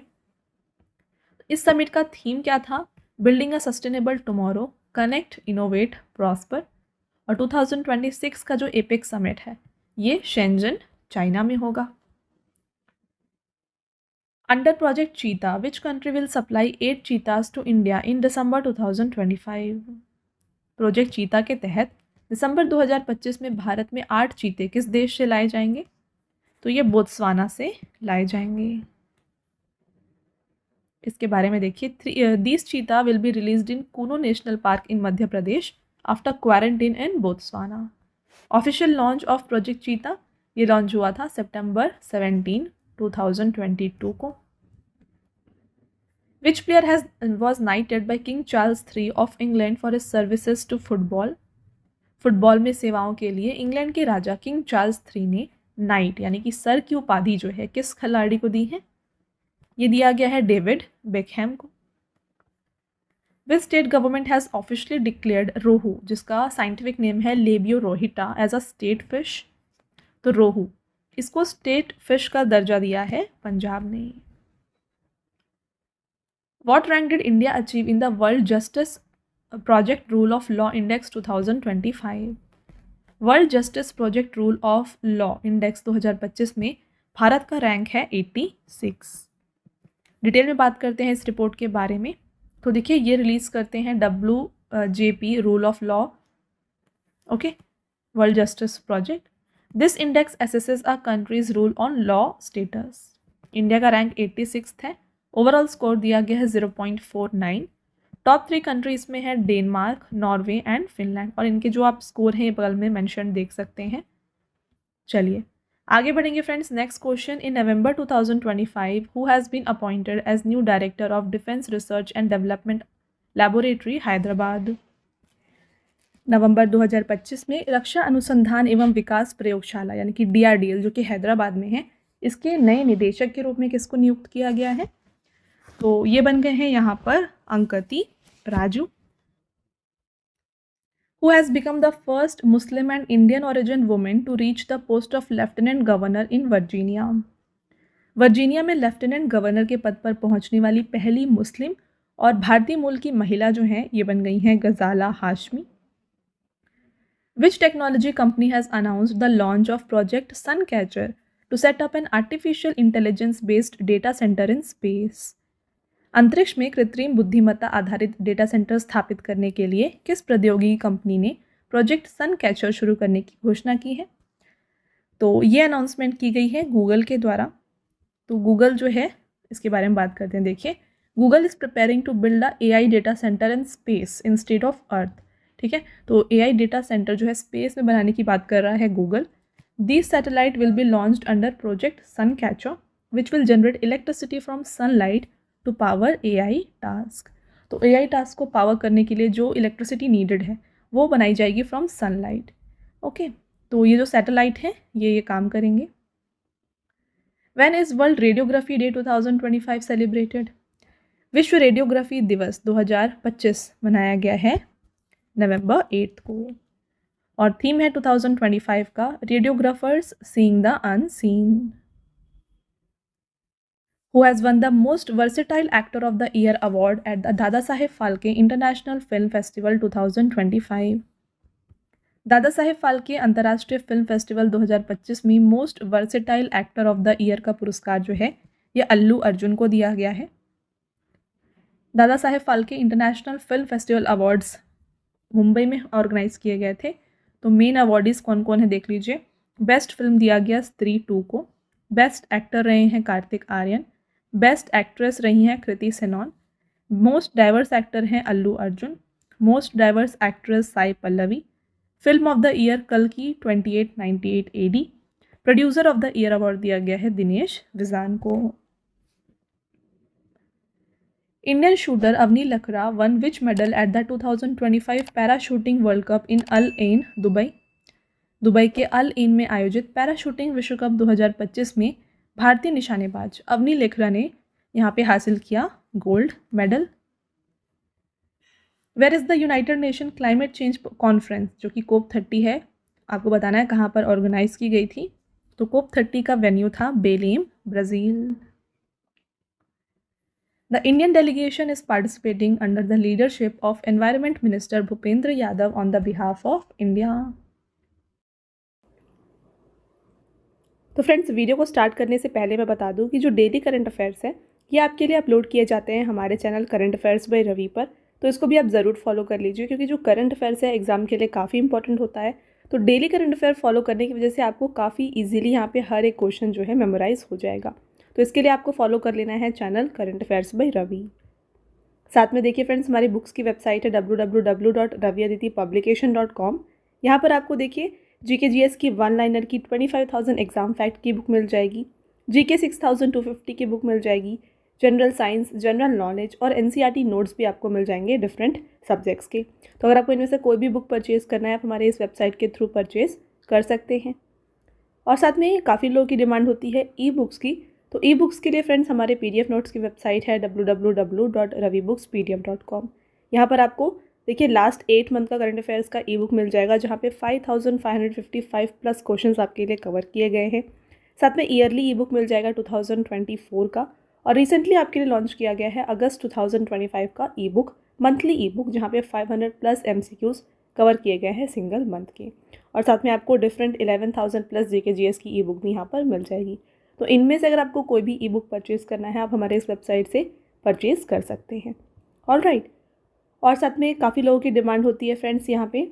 इस समिट का थीम क्या था? Building a sustainable tomorrow, connect, innovate, prosper. और 2026 का जो एपिक समिट है ये शेंजन चाइना में होगा। Under Project Cheetah which country will supply 8 cheetahs to India in December 2025? Project Cheetah के तहत दिसंबर 2025 में भारत में 8 चीते किस देश से लाए जाएंगे? तो ये बोत्सवाना से लाए जाएंगे। इसके बारे में देखिए these cheetah will be released in Kuno national Park in Madhya Pradesh after quarantine in Botswana. Official launch of Project Cheetah ये लॉन्च हुआ था सितंबर 17, 2022 को। Which player was knighted by King Charles III of England for his services to football? Football में सेवाओं के लिए England के राजा किंग चार्ल्स III ने नाइट यानी कि सर की उपाधि जो है किस खिलाड़ी को दी है? ये दिया गया है डेविड बेकहैम को। Which state government has officially declared rohu जिसका साइंटिफिक नेम है Labeo rohita as a state fish? तो रोहू इसको स्टेट फिश का दर्जा दिया है पंजाब ने। What rank did India achieve in the World Justice Project Rule of Law Index 2025? World justice project rule of law index 2025 में भारत का रैंक है 86। डिटेल में बात करते हैं इस रिपोर्ट के बारे में। तो देखिए ये रिलीज़ करते हैं WJP rule of law, okay, world justice project. This index assesses a countries rule on law status. India का रैंक 86 है। ओवरऑल स्कोर दिया गया है 0.49। टॉप 3 कंट्रीज़ में है डेनमार्क, नॉर्वे एंड फिनलैंड, और इनके जो आप स्कोर हैं बगल में मेंशन देख सकते हैं। चलिए आगे बढ़ेंगे friends. Next question, in November 2025 who has been appointed as new director of defence research and development laboratory Hyderabad. नवंबर 2025 में रक्षा अनुसंधान एवं विकास प्रयोगशाला यानी कि DRDL जो कि हैदराबाद में है, इसके नए निदेशक के रूप में किसको नियुक्त किया गया है? तो ये बन गए हैं यहाँ पर अंकति Raju, who has become the first Muslim and Indian origin woman to reach the post of Lieutenant Governor in Virginia. Virginia में लेफ्टिनेंट गवर्नर के पद पर पहुंचने वाली पहली मुस्लिम और भारतीय मूल की महिला जो हैं ये बन गई हैं गजाला Hashmi. Which technology company has announced the launch of Project Suncatcher to set up an artificial intelligence-based data center in space? अंतरिक्ष में कृत्रिम बुद्धिमत्ता आधारित डेटा सेंटर स्थापित करने के लिए किस प्रौद्योगिकी कंपनी ने प्रोजेक्ट सन कैचर शुरू करने की घोषणा की है? तो ये अनाउंसमेंट की गई है गूगल के द्वारा। तो गूगल जो है इसके बारे में बात करते हैं। देखिए, Google is preparing to build a AI data centre in space instead of earth. ठीक है, तो AI डेटा सेंटर जो है स्पेस में बनाने की बात कर रहा है Google. This satellite will be launched under Project Suncatcher which will generate electricity from sunlight to power AI task. तो AI टास्क को पावर करने के लिए जो इलेक्ट्रिसिटी नीडेड है वो बनाई जाएगी फ्रॉम सनलाइट। ओके, तो ये जो सैटेलाइट है ये काम करेंगे। When is world radiography day 2025 celebrated? विश्व रेडियोग्राफी दिवस 2025 मनाया गया है नवंबर 8 को, और थीम है 2025 का radiographers seeing the unseen. Who has won the most versatile actor of the year award at the Dada Saheb Phalke International Film Festival 2025? दादा साहेब फाल्के अंतर्राष्ट्रीय फिल्म फेस्टिवल 2025 में most versatile actor of the year का पुरस्कार जो है ये अल्लू अर्जुन को दिया गया है। Dada Saheb Phalke international film festival awards Mumbai में ऑर्गेनाइज किए गए थे। तो मेन अवार्डीज कौन कौन है देख लीजिए। बेस्ट फिल्म दिया गया स्त्री 2 को, बेस्ट एक्टर रहे हैं कार्तिक आर्यन, बेस्ट एक्ट्रेस रही हैं Kriti Sanon, most diverse actor हैं Allu Arjun, most diverse actress Sai Pallavi, film of the year कल की 2898 AD, producer of the year award दिया गया है दिनेश विजान को। Indian shooter Avani Lekhara won which medal at the 2025 para shooting world cup in Al Ain Dubai? Dubai के Al N में आयोजित para shooting विश्व कप 2025 में भारतीय निशानेबाज अवनी लेखरा ने यहाँ पे हासिल किया gold medal. Where is the United Nation climate change conference जो कि COP30 है, आपको बताना है कहाँ पर ऑर्गेनाइज की गई थी। तो COP30 का वेन्यू था बेलेम, Brazil. The Indian delegation is participating under the leadership of environment minister Bhupendra Yadav on the behalf of India. तो फ्रेंड्स, वीडियो को स्टार्ट करने से पहले मैं बता दूं कि जो डेली करंट अफेयर्स है ये आपके लिए अपलोड किए जाते हैं हमारे channel current affairs by Ravi पर। तो इसको भी आप ज़रूर फॉलो कर लीजिए क्योंकि जो करंट अफेयर्स है एग्जाम के लिए काफ़ी इंपॉर्टेंट होता है। तो डेली करंट अफेयर फॉलो करने की वजह से आपको काफ़ी ईजिली यहाँ पे हर एक क्वेश्चन जो है मेमोराइज हो जाएगा। तो इसके लिए आपको फॉलो कर लेना है channel current affairs by Ravi. साथ में देखिए फ्रेंड्स, हमारी बुक्स की वेबसाइट है www.raviaditipublication.com। यहाँ पर आपको देखिए GK GS की 1 लाइनर की 25,000 एग्जाम फैक्ट की बुक मिल जाएगी, GK 6,250 की बुक मिल जाएगी, जनरल साइंस, जनरल नॉलेज और NCERT नोट्स भी आपको मिल जाएंगे डिफरेंट सब्जेक्ट्स के। तो अगर आपको इनमें से कोई भी बुक परचेज़ करना है आप हमारे इस वेबसाइट के थ्रू परचेज़ कर सकते हैं। और साथ में काफ़ी लोगों की डिमांड होती है ई बुक्स की। तो ई बुक्स के लिए फ्रेंड्स हमारे PDF नोट्स की वेबसाइट है www.ravibooks.pdf.com। यहाँ पर आपको देखिए लास्ट 8 मंथ का करंट अफेयर्स का ई बुक मिल जाएगा जहाँ पे 5,555 प्लस क्वेश्चंस आपके लिए कवर किए गए हैं। साथ में ईयरली ई बुक मिल जाएगा 2024 का, और रिसेंटली आपके लिए लॉन्च किया गया है अगस्त 2025 का ई बुक, मंथली ई बुक, जहाँ पे 500 प्लस MCQs कवर किए गए हैं सिंगल मंथ के। और साथ में आपको डिफरेंट 11,000 प्लस GK GS की ई बुक भी यहाँ पर मिल जाएगी। तो इनमें से अगर आपको कोई भी ई बुक परचेज़ करना है आप हमारे इस वेबसाइट से परचेज़ कर सकते हैं। ऑलराइट, और साथ में काफ़ी लोगों की डिमांड होती है फ्रेंड्स यहाँ पे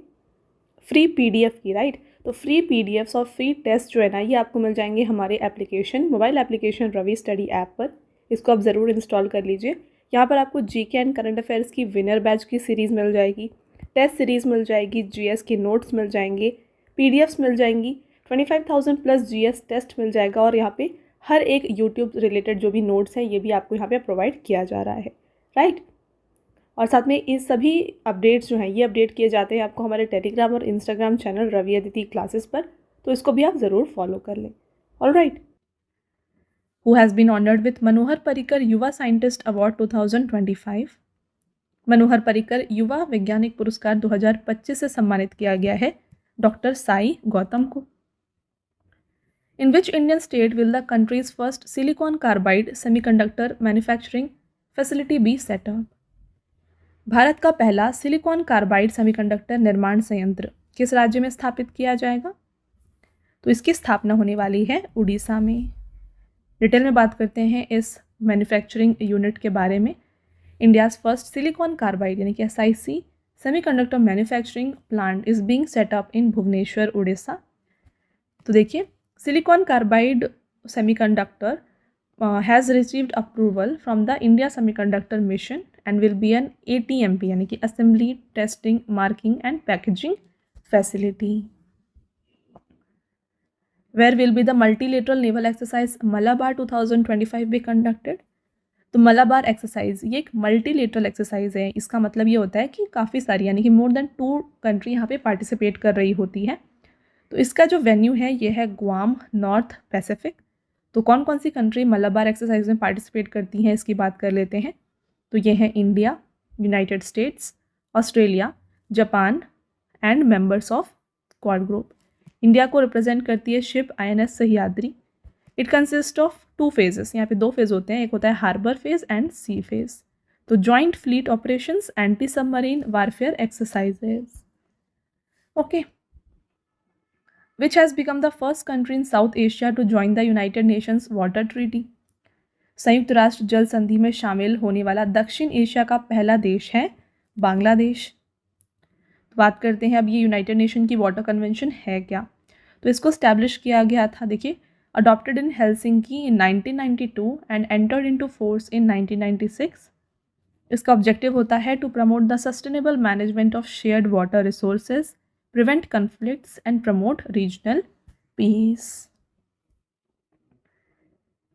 फ्री PDF की, राइट। तो फ्री PDFs और फ्री टेस्ट जो है ना ये आपको मिल जाएंगे हमारे application, mobile application Ravi study app पर। इसको आप ज़रूर इंस्टॉल कर लीजिए यहाँ पर आपको जीके एंड करंट अफेयर्स की विनर बैच की सीरीज़ मिल जाएगी, टेस्ट सीरीज़ मिल जाएगी, जीएस के नोट्स मिल जाएंगे, पीडीएफ्स मिल जाएंगी, 25,000 प्लस जीएस टेस्ट मिल जाएगा और यहाँ पे हर एक यूट्यूब रिलेटेड जो भी नोट्स हैं ये भी आपको यहाँ पे प्रोवाइड किया जा रहा है, राइट। और साथ में इस सभी अपडेट्स जो हैं ये अपडेट किए जाते हैं आपको हमारे टेलीग्राम और Instagram channel Ravi Aditi classes पर, तो इसको भी आप ज़रूर फॉलो कर लें। Alright. Who has been honored with Manohar Parrikar Yuva scientist award 2025? मनोहर पर्रिकर युवा वैज्ञानिक पुरस्कार 2025 से सम्मानित किया गया है डॉक्टर साई गौतम को। In which Indian state will the country's first silicon carbide semiconductor manufacturing facility be set up? Bharat का पहला सिलिकॉन कार्बाइड सेमीकंडक्टर निर्माण संयंत्र किस राज्य में स्थापित किया जाएगा? तो इसकी स्थापना होने वाली है उड़ीसा में। डिटेल में बात करते हैं इस मैन्युफैक्चरिंग यूनिट के बारे में। इंडियाज़ फर्स्ट सिलिकॉन कार्बाइड यानी कि SiC semiconductor manufacturing plant is being set up in Bhubaneswar Odisha. तो देखिए, silicon carbide semiconductor has received approval from the India semiconductor mission and will be an ATMP यानी कि Assembly, Testing, Marking and Packaging Facility. Where will be the multilateral naval exercise Malabar 2025 be conducted? तो Malabar exercise ये एक multilateral exercise है। इसका मतलब ये होता है कि काफ़ी सारी यानी कि मोर देन 2 कंट्री यहाँ पे पार्टिसिपेट कर रही होती है। तो इसका जो वेन्यू है ये है ग्वाम, नॉर्थ पैसिफिक। तो कौन कौन सी कंट्री मलाबार एक्सरसाइज में पार्टिसिपेट करती हैं इसकी बात कर लेते हैं। तो ये है India, United States, Australia, Japan and members of Quad group. India को रिप्रेजेंट करती है ship INS Sahyadri. It consist of 2 phases, यहाँ पे 2 फेज होते हैं, एक होता है harbour phase and sea phase. तो joint fleet operations, anti submarine warfare exercises. Okay. Which has become the first country in South Asia to join the United Nations water treaty? संयुक्त राष्ट्र जल संधि में शामिल होने वाला दक्षिण एशिया का पहला देश है बांग्लादेश। तो बात करते हैं अब ये यूनाइटेड नेशन की वाटर कन्वेंशन है क्या। तो इसको स्टैब्लिश किया गया था, देखिए, adopted in Helsinki in 1992 and entered into force in 1996। इसका ऑब्जेक्टिव होता है to promote the sustainable management of shared water resources, prevent conflicts and promote regional peace.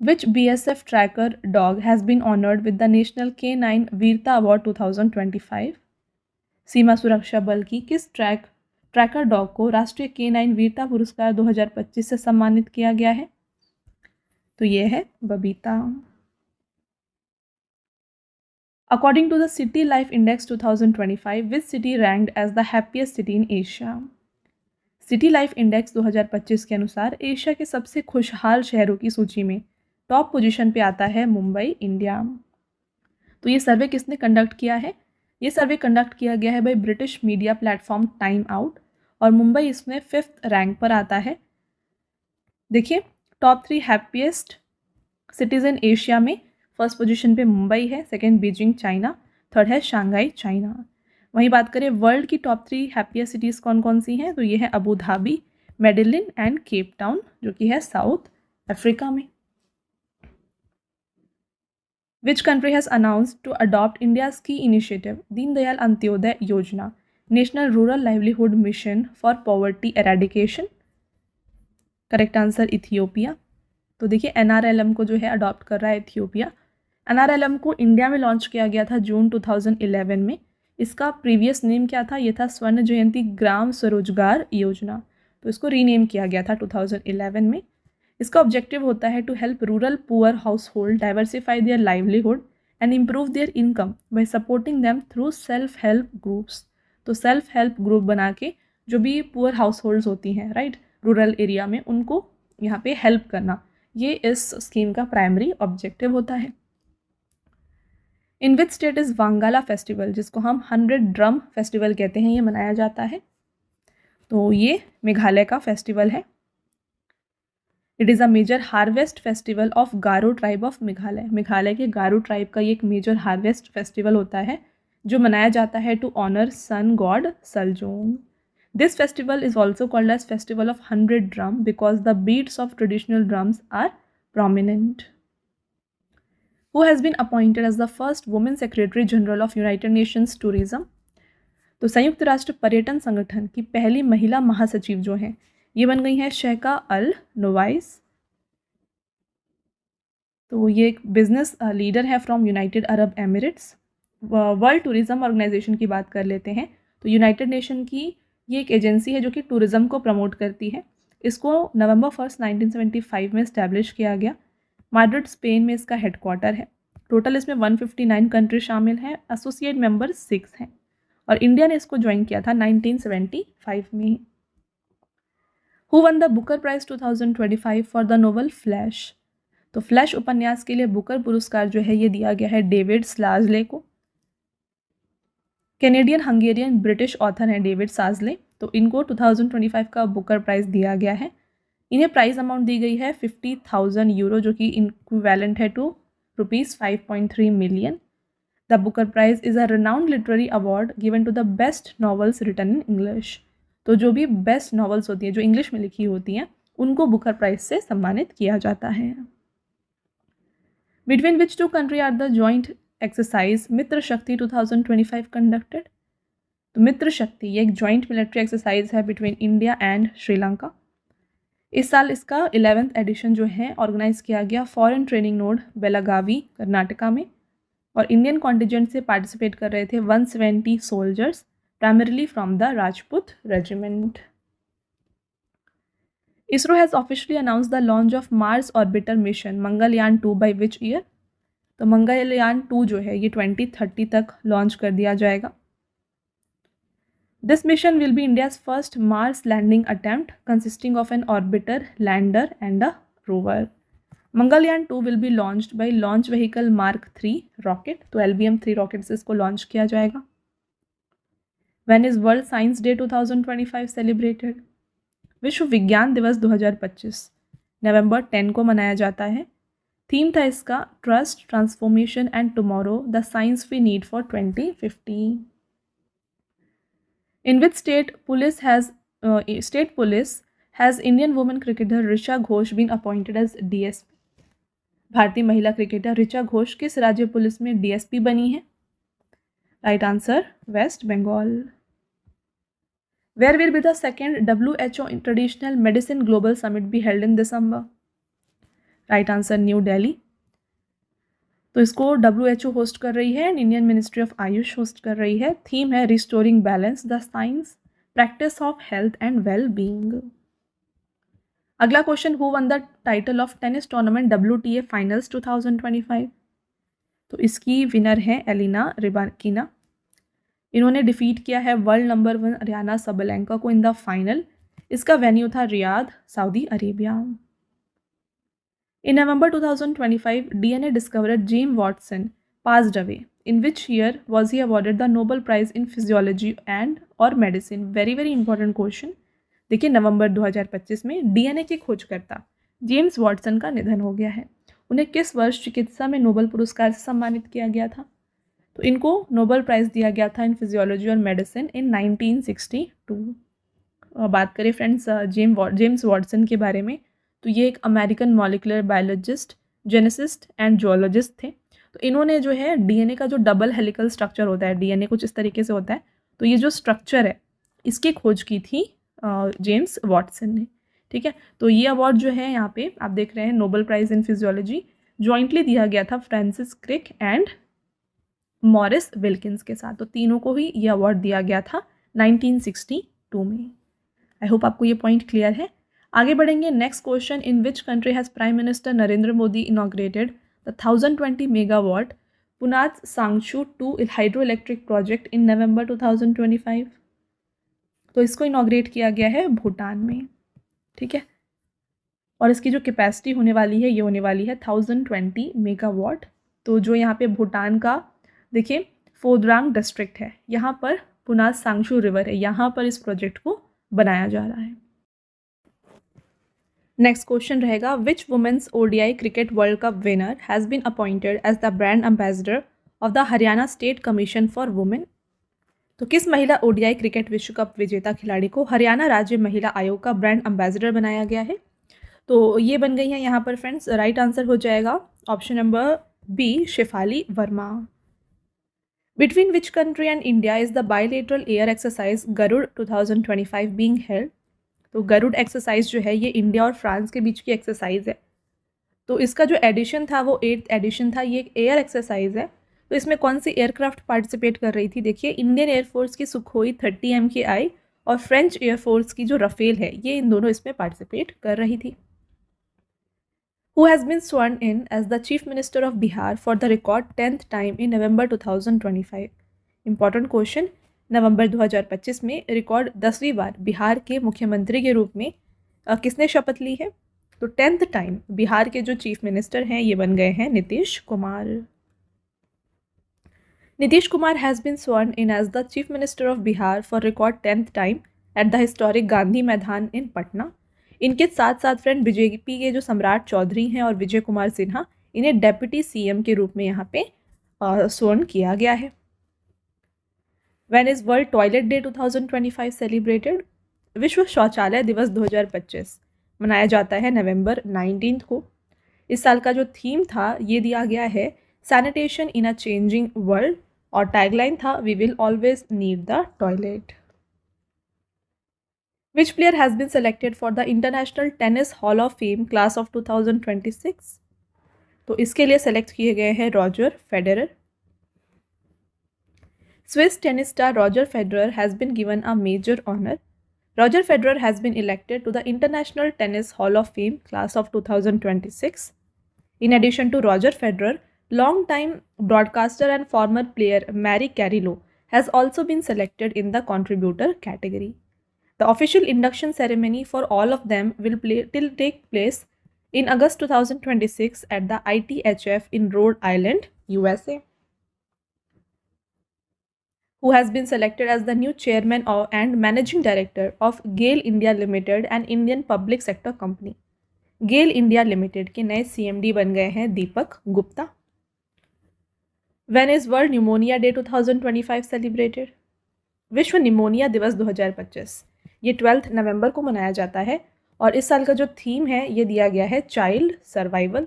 Which BSF tracker dog has been honored with the National K9 वीरता award 2025? सीमा सुरक्षा बल की किस tracker dog को राष्ट्रीय K9 वीरता पुरस्कार 2025 से सम्मानित किया गया है? तो ये है Babita. According to the City Life Index 2025, which city ranked as the happiest city in Asia? City life index 2025 के अनुसार एशिया के सबसे खुशहाल शहरों की सूची में टॉप पोजीशन पे आता है मुंबई, इंडिया। तो ये सर्वे किसने कंडक्ट किया है? ये सर्वे कंडक्ट किया गया है by British media platform time out और मुंबई इसमें 5th रैंक पर आता है। देखिए, top 3 happiest cities in Asia में फर्स्ट पोजीशन पे मुंबई है, सेकेंड बीजिंग चाइना, थर्ड है शंघाई चाइना। वहीं बात करें वर्ल्ड की टॉप 3 हैप्पीएस्ट सिटीज़ कौन कौन सी हैं, तो ये है Abu Dhabi, Medellin and Cape Town, जो कि है साउथ अफ्रीका में। Which country has announced to adopt India's key initiative, Deen Dayal Antyodaya Yojana, National Rural Livelihood Mission for Poverty Eradication? Correct answer Ethiopia. तो देखिए, NRLM को जो है adopt कर रहा है इथियोपिया। NRLM को इंडिया में लॉन्च किया गया था जून 2011 में। इसका प्रीवियस नेम क्या था? ये था स्वर्ण जयंती ग्राम स्वरोजगार योजना। तो इसको रीनेम किया गया था 2011 में। इसका ऑब्जेक्टिव होता है to help rural poor household diversify their livelihood and improve their income by supporting them through self help groups. तो सेल्फ हेल्प ग्रुप बना के जो भी पुअर हाउस होल्ड्स होती हैं, राइट, रूरल एरिया में, उनको यहाँ पे हेल्प करना, ये इस स्कीम का प्राइमरी ऑब्जेक्टिव होता है। इन विच स्टेट इज़ वांगाला फेस्टिवल, जिसको हम 100 ड्रम फेस्टिवल कहते हैं, ये मनाया जाता है? तो ये मेघालय का फेस्टिवल है। It is a major harvest festival of Garo tribe of Meghalaya. Meghalaya के गारो ट्राइब का ये एक मेजर हार्वेस्ट फेस्टिवल होता है जो मनाया जाता है to honour sun god Saljong. This festival is also called as festival of 100 drum because the beats of traditional drums are prominent. Who has been appointed as the first women secretary general of United Nations tourism. तो संयुक्त राष्ट्र पर्यटन संगठन की पहली महिला महासचिव जो हैं ये बन गई हैं शेका अल नोवाइस। तो ये एक बिजनेस लीडर है from United Arab Emirates. World Tourism Organisation की बात कर लेते हैं तो यूनाइटेड नेशन की ये एक एजेंसी है जो कि टूरिज्म को प्रमोट करती है। इसको नवंबर 1 1975 में इस्टेब्लिश किया गया। मैड्रिड स्पेन में इसका हेडक्वार्टर है। टोटल इसमें 159 कंट्री शामिल हैं। एसोसिएट मेंबर 6 हैं और इंडिया ने इसको ज्वाइन किया था 1975 में। Who won the Booker Prize 2025 for the novel Flesh. तो फ्लैश उपन्यास के लिए बुकर पुरस्कार जो है ये दिया गया है डेविड साजले को। कैनेडियन हंगेरियन ब्रिटिश ऑथर हैं डेविड साजले। तो इनको 2025 का बुकर प्राइज दिया गया है। इन्हें प्राइज अमाउंट दी गई है 50,000 यूरो जो कि इक्विवेलेंट है to ₹5.3 million. The Booker Prize is a renowned literary award given to the best novels written in English. तो जो भी बेस्ट नॉवेल्स होती हैं जो इंग्लिश में लिखी होती हैं उनको बुकर प्राइज से सम्मानित किया जाता है। Between which two country are the joint exercise Mitra Shakti 2025 conducted. तो मित्र शक्ति ये एक जॉइंट मिलिट्री एक्सरसाइज है बिटवीन इंडिया एंड श्रीलंका। इस साल इसका 11th एडिशन जो है ऑर्गेनाइज किया गया foreign training node Belagavi Karnataka में और इंडियन कॉन्टिजेंट से पार्टिसिपेट कर रहे थे 170 soldiers primarily from the Rajput regiment. ISRO has officially announce the launch of Mars orbiter mission Mangalyaan 2 by which year. तो मंगलयान 2 जो है ये 2030 तक लॉन्च कर दिया जाएगा। This mission will be India's first Mars landing attempt consisting of an orbiter lander and a rover. Mangalyaan 2 will be launched by launch vehicle Mark 3 rocket. तो LVM-3 rocket से इसको लॉन्च किया जाएगा। When is World Science Day 2025 celebrated. विश्व विज्ञान दिवस 2025 नवंबर 10 को मनाया जाता है। थीम था इसका trust transformation and tomorrow the science we need for 2050। In which state police has Indian women cricketer Richa Ghosh been appointed as DSP। भारतीय महिला क्रिकेटर ऋचा घोष किस राज्य पुलिस में DSP बनी है। Right answer West Bengal. Where will be the second WHO Traditional Medicine Global Summit be held in December? Right answer New Delhi. तो इसको WHO host कर रही है and Indian ministry of Ayush host कर रही है। थीम है restoring balance the science practice of health and well being. अगला question who won the title of tennis tournament WTA finals 2025। तो इसकी विनर है एलिना रिबाकिना। इन्होंने डिफीट किया है वर्ल्ड नंबर 1 अरियाना सबलेंका को इन द फाइनल। इसका venue था Riyadh Saudi Arabia. In November 2025 DNA discoverer James Watson passed away. In which year was he awarded the Nobel prize in physiology and और medicine. Very very important question. देखिए नवंबर 2025 में DNA के खोजकर्ता James Watson का निधन हो गया है। उन्हें किस वर्ष चिकित्सा में नोबेल पुरस्कार से सम्मानित किया गया था। तो इनको नोबेल प्राइज़ दिया गया था इन फिजियोलॉजी और मेडिसिन इन 1962। बात करें फ्रेंड्स जेम्स वॉटसन के बारे में तो ये एक American molecular biologist geneticist and geologist थे। तो इन्होंने जो है DNA का जो डबल हेलिकल स्ट्रक्चर होता है DNA कुछ इस तरीके से होता है तो ये जो स्ट्रक्चर है इसकी खोज की थी जेम्स वॉटसन ने। ठीक है तो ये अवार्ड जो है यहाँ पे आप देख रहे हैं Nobel Prize in physiology jointly दिया गया था Francis Crick and Maurice Wilkins के साथ। तो तीनों को ही ये अवार्ड दिया गया था 1962 में। आई होप आपको ये पॉइंट क्लियर है। आगे बढ़ेंगे next question. In which country has prime minister Narendra Modi inaugurated the 1020 megawatt Punatsangchhu 2 hydro electric project in November 2025। तो इसको इनॉग्रेट किया गया है भूटान में। ठीक है और इसकी जो कैपेसिटी होने वाली है ये होने वाली है 1020 मेगावाट। तो जो यहाँ पे भूटान का देखिए फोद्रांग डिस्ट्रिक्ट है यहाँ पर पुनात सांगशू रिवर है यहाँ पर इस प्रोजेक्ट को बनाया जा रहा है। नेक्स्ट क्वेश्चन रहेगा which women's ODI cricket world cup winner has been appointed as the brand ambassador of the Haryana state commission for women. तो किस महिला ODI क्रिकेट विश्व कप विजेता खिलाड़ी को हरियाणा राज्य महिला आयोग का ब्रांड एम्बेसडर बनाया गया है। तो ये बन गई है यहाँ पर फ्रेंड्स। राइट आंसर हो जाएगा option number B. Shefali Verma. Between which country and India is the bilateral air exercise Garud 2025 being held? तो गरुड़ एक्सरसाइज जो है ये इंडिया और फ्रांस के बीच की एक्सरसाइज है। तो इसका जो एडिशन था वो 8th एडिशन था। ये एक एयर एक्सरसाइज है। तो इसमें कौन सी एयरक्राफ्ट पार्टिसिपेट कर रही थी? देखिए, इंडियन एयरफोर्स की सुखोई 30 MKI और फ्रेंच एयरफोर्स की जो रफेल है, ये इन दोनों इसमें पार्टिसिपेट कर रही थी। Who has been sworn in as the Chief Minister of Bihar for the record 10th time in November 2025? Important question. नवंबर 2025 में रिकॉर्ड 10वीं बार बिहार के मुख्यमंत्री के रूप में किसने शपथ ली है? तो 10th टाइम बिहार के जो चीफ मिनिस्टर हैं ये बन गए हैं Nitish Kumar. Nitish Kumar has been sworn in as the chief minister of Bihar for record 10th time at the historic Gandhi Maidan in Patna. इनके साथ साथ फ्रेंड बीजेपी के जो सम्राट चौधरी हैं और विजय कुमार सिन्हा, इन्हें डेप्यूटी CM के रूप में यहाँ पे स्वर्ण किया गया है। When is world Toilet day 2025 celebrated? विश्व शौचालय दिवस 2025 मनाया जाता है नवंबर 19 को। इस साल का जो थीम था ये दिया गया है sanitation in a changing world और टैगलाइन था we will always need the toilet. Which player has been selected for the International Tennis Hall of Fame class of 2026? तो इसके लिए सेलेक्ट किए गए हैं Roger Federer. Swiss tennis star Roger Federer has been given a major honor. Roger Federer has been elected to the International Tennis Hall of Fame class of 2026. In addition to Roger Federer, long-time broadcaster and former player Mary Carillo has also been selected in the contributor category. The official induction ceremony for all of them will take place in August 2026 at the ITHF in Rhode Island, USA. Who has been selected as the new chairman and managing director of GAIL India Limited, an Indian public sector company. GAIL India Limited के नए CMD बन गए हैं Deepak Gupta. When is World Pneumonia Day 2025 celebrated? विश्व pneumonia दिवस 2025 ये 12 नवंबर को मनाया जाता है और इस साल का जो थीम है ये दिया गया है चाइल्ड सर्वाइवल।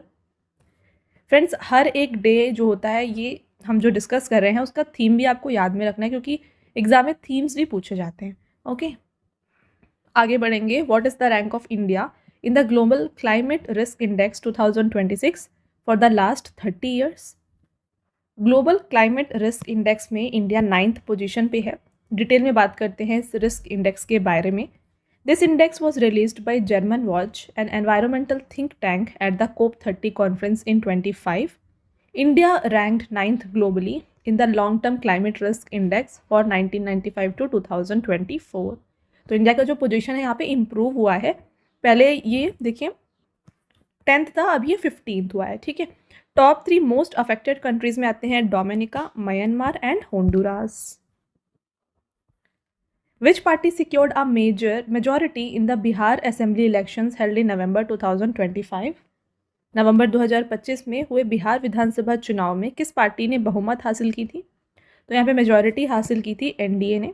फ्रेंड्स, हर एक डे जो होता है ये हम जो डिस्कस कर रहे हैं उसका थीम भी आपको याद में रखना है क्योंकि एग्जाम में थीम्स भी पूछे जाते हैं। ओके, आगे बढ़ेंगे। What is the rank of India in the global climate risk index 2026 for the last 30 years? Global climate risk index में इंडिया 9th पोजीशन पे है। डिटेल में बात करते हैं इस रिस्क इंडेक्स के बारे में। This index was released by German watch an environmental think tank at the COP30 conference in 25। India ranked 9th globally in the long term climate risk index for 1995 to 2024। तो India का जो position है यहाँ पे improve हुआ है। पहले ये देखिए 10th था, अब ये 15th हुआ है। ठीक है, टॉप 3 मोस्ट अफेक्टेड कंट्रीज में आते हैं Dominica, Myanmar and Honduras. Which party secured a majority in the Bihar Assembly elections held in November 2025? नवंबर 2025 में हुए बिहार विधानसभा चुनाव में किस पार्टी ने बहुमत हासिल की थी? तो यहाँ पे मेजॉरिटी हासिल की थी NDA ने।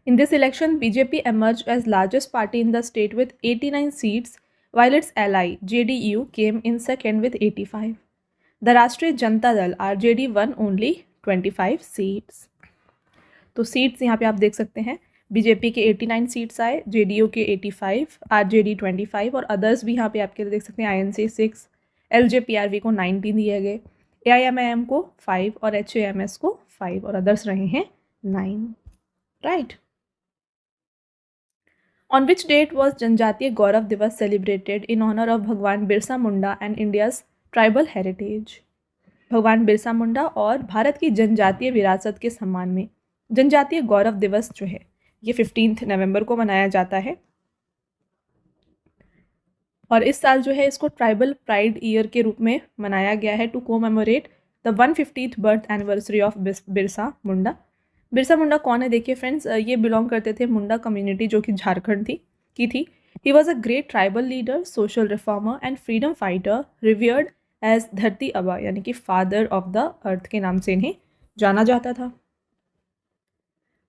In this election, BJP emerged as largest party in the state with 89 seats, while its ally JDU came in second with 85. The राष्ट्रीय Janata Dal RJD won only 25 seats. तो सीट्स यहाँ पे आप देख सकते हैं, बीजेपी के 89 सीट्स आए, जेडीयू के 85, आरजेडी 25 और अदर्स भी यहाँ पे आपके देख सकते हैं। INC 6, LJPRV को 19 दिए गए, AIMIM को 5 और HAMS को 5 और अदर्स रहे हैं 9। Right. On which date was Janjatiya Gaurav Diwas celebrated in honour of Bhagwan Birsa Munda and India's tribal heritage? Bhagwan Birsa मुंडा और भारत की जनजातीय विरासत के सम्मान में जनजातीय गौरव दिवस जो है ये 15 नवंबर को मनाया जाता है और इस साल जो है इसको ट्राइबल प्राइड ईयर के रूप में मनाया गया है to commemorate the 150th birth anniversary of Birsa Munda. Birsa Munda कौन है? देखिए फ्रेंड्स, ये बिलोंग करते थे मुंडा कम्युनिटी जो कि झारखंड की थी। He was a great tribal leader, social reformer and freedom fighter, revered as Dharti Aba यानी कि फादर ऑफ द अर्थ के नाम से इन्हें जाना जाता था।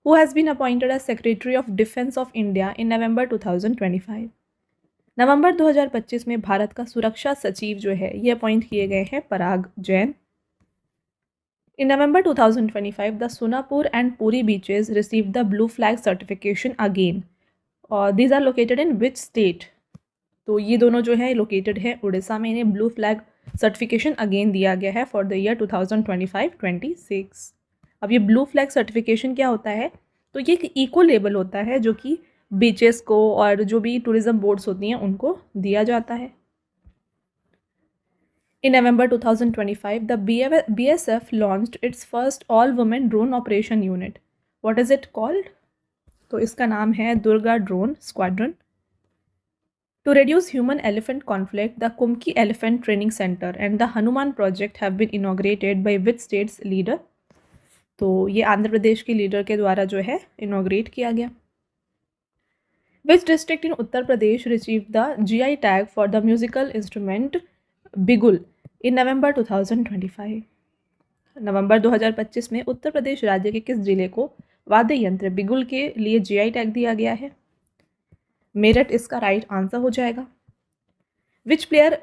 Who has been appointed as Secretary of Defense of India in November 2025? नवंबर 2025 में भारत का सुरक्षा सचिव जो है ये अपॉइंट किए गए हैं पराग Jain. In November 2025, the Sunapur and Puri beaches received the Blue Flag certification again. These are located in which state? तो ये दोनों जो है लोकेटेड है उड़ीसा में। इन्हें ब्लू फ्लैग सर्टिफिकेशन अगेन दिया गया है फॉर द ईयर 2025-26। अब ये ब्लू फ्लैग सर्टिफिकेशन क्या होता है? तो ये एक इको लेबल होता है जो कि बीचेस को और जो भी टूरिज्म बोर्ड्स होती हैं उनको दिया जाता है। In November 2025, the BSF launched its first all-women drone operation unit. What is it called? तो इसका नाम है Durga drone squadron. To reduce human-elephant conflict, the Kumki Elephant Training Center and the Hanuman project have been inaugurated by which state's leader? तो ये आंध्र प्रदेश के leader के द्वारा जो है इनॉग्रेट किया गया। Which district in Uttar Pradesh received the GI tag for the musical instrument बिगुल इन नवंबर 2025? नवंबर 2025 में उत्तर प्रदेश राज्य के किस जिले को वाद्य यंत्र बिगुल के लिए जीआई टैग दिया गया है? मेरठ इसका राइट आंसर हो जाएगा। Which player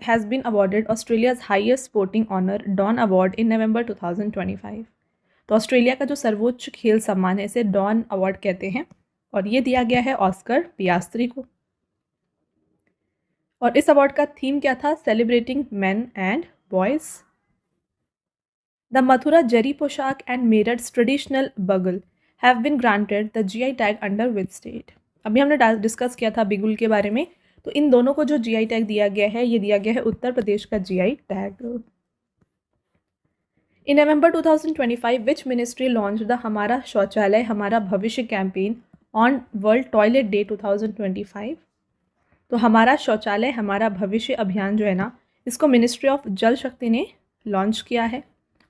has been awarded Australia's highest sporting honour Don award in November 2025? तो ऑस्ट्रेलिया का जो सर्वोच्च खेल सम्मान है इसे डॉन अवार्ड कहते हैं और ये दिया गया है ऑस्कर पियास्त्री को। और इस अवार्ड का थीम क्या था? Celebrating men and boys. The Mathura zari poshak and Meerut traditional bugle have been granted the GI tag under which state? अभी हमने डिस्कस किया था बिगुल के बारे में, तो इन दोनों को जो जीआई टैग दिया गया है ये दिया गया है उत्तर प्रदेश का GI tag. In November 2025 which ministry launch the हमारा शौचालय हमारा भविष्य campaign on world Toilet day 2025? तो हमारा शौचालय हमारा भविष्य अभियान जो है ना इसको मिनिस्ट्री ऑफ जल शक्ति ने लॉन्च किया है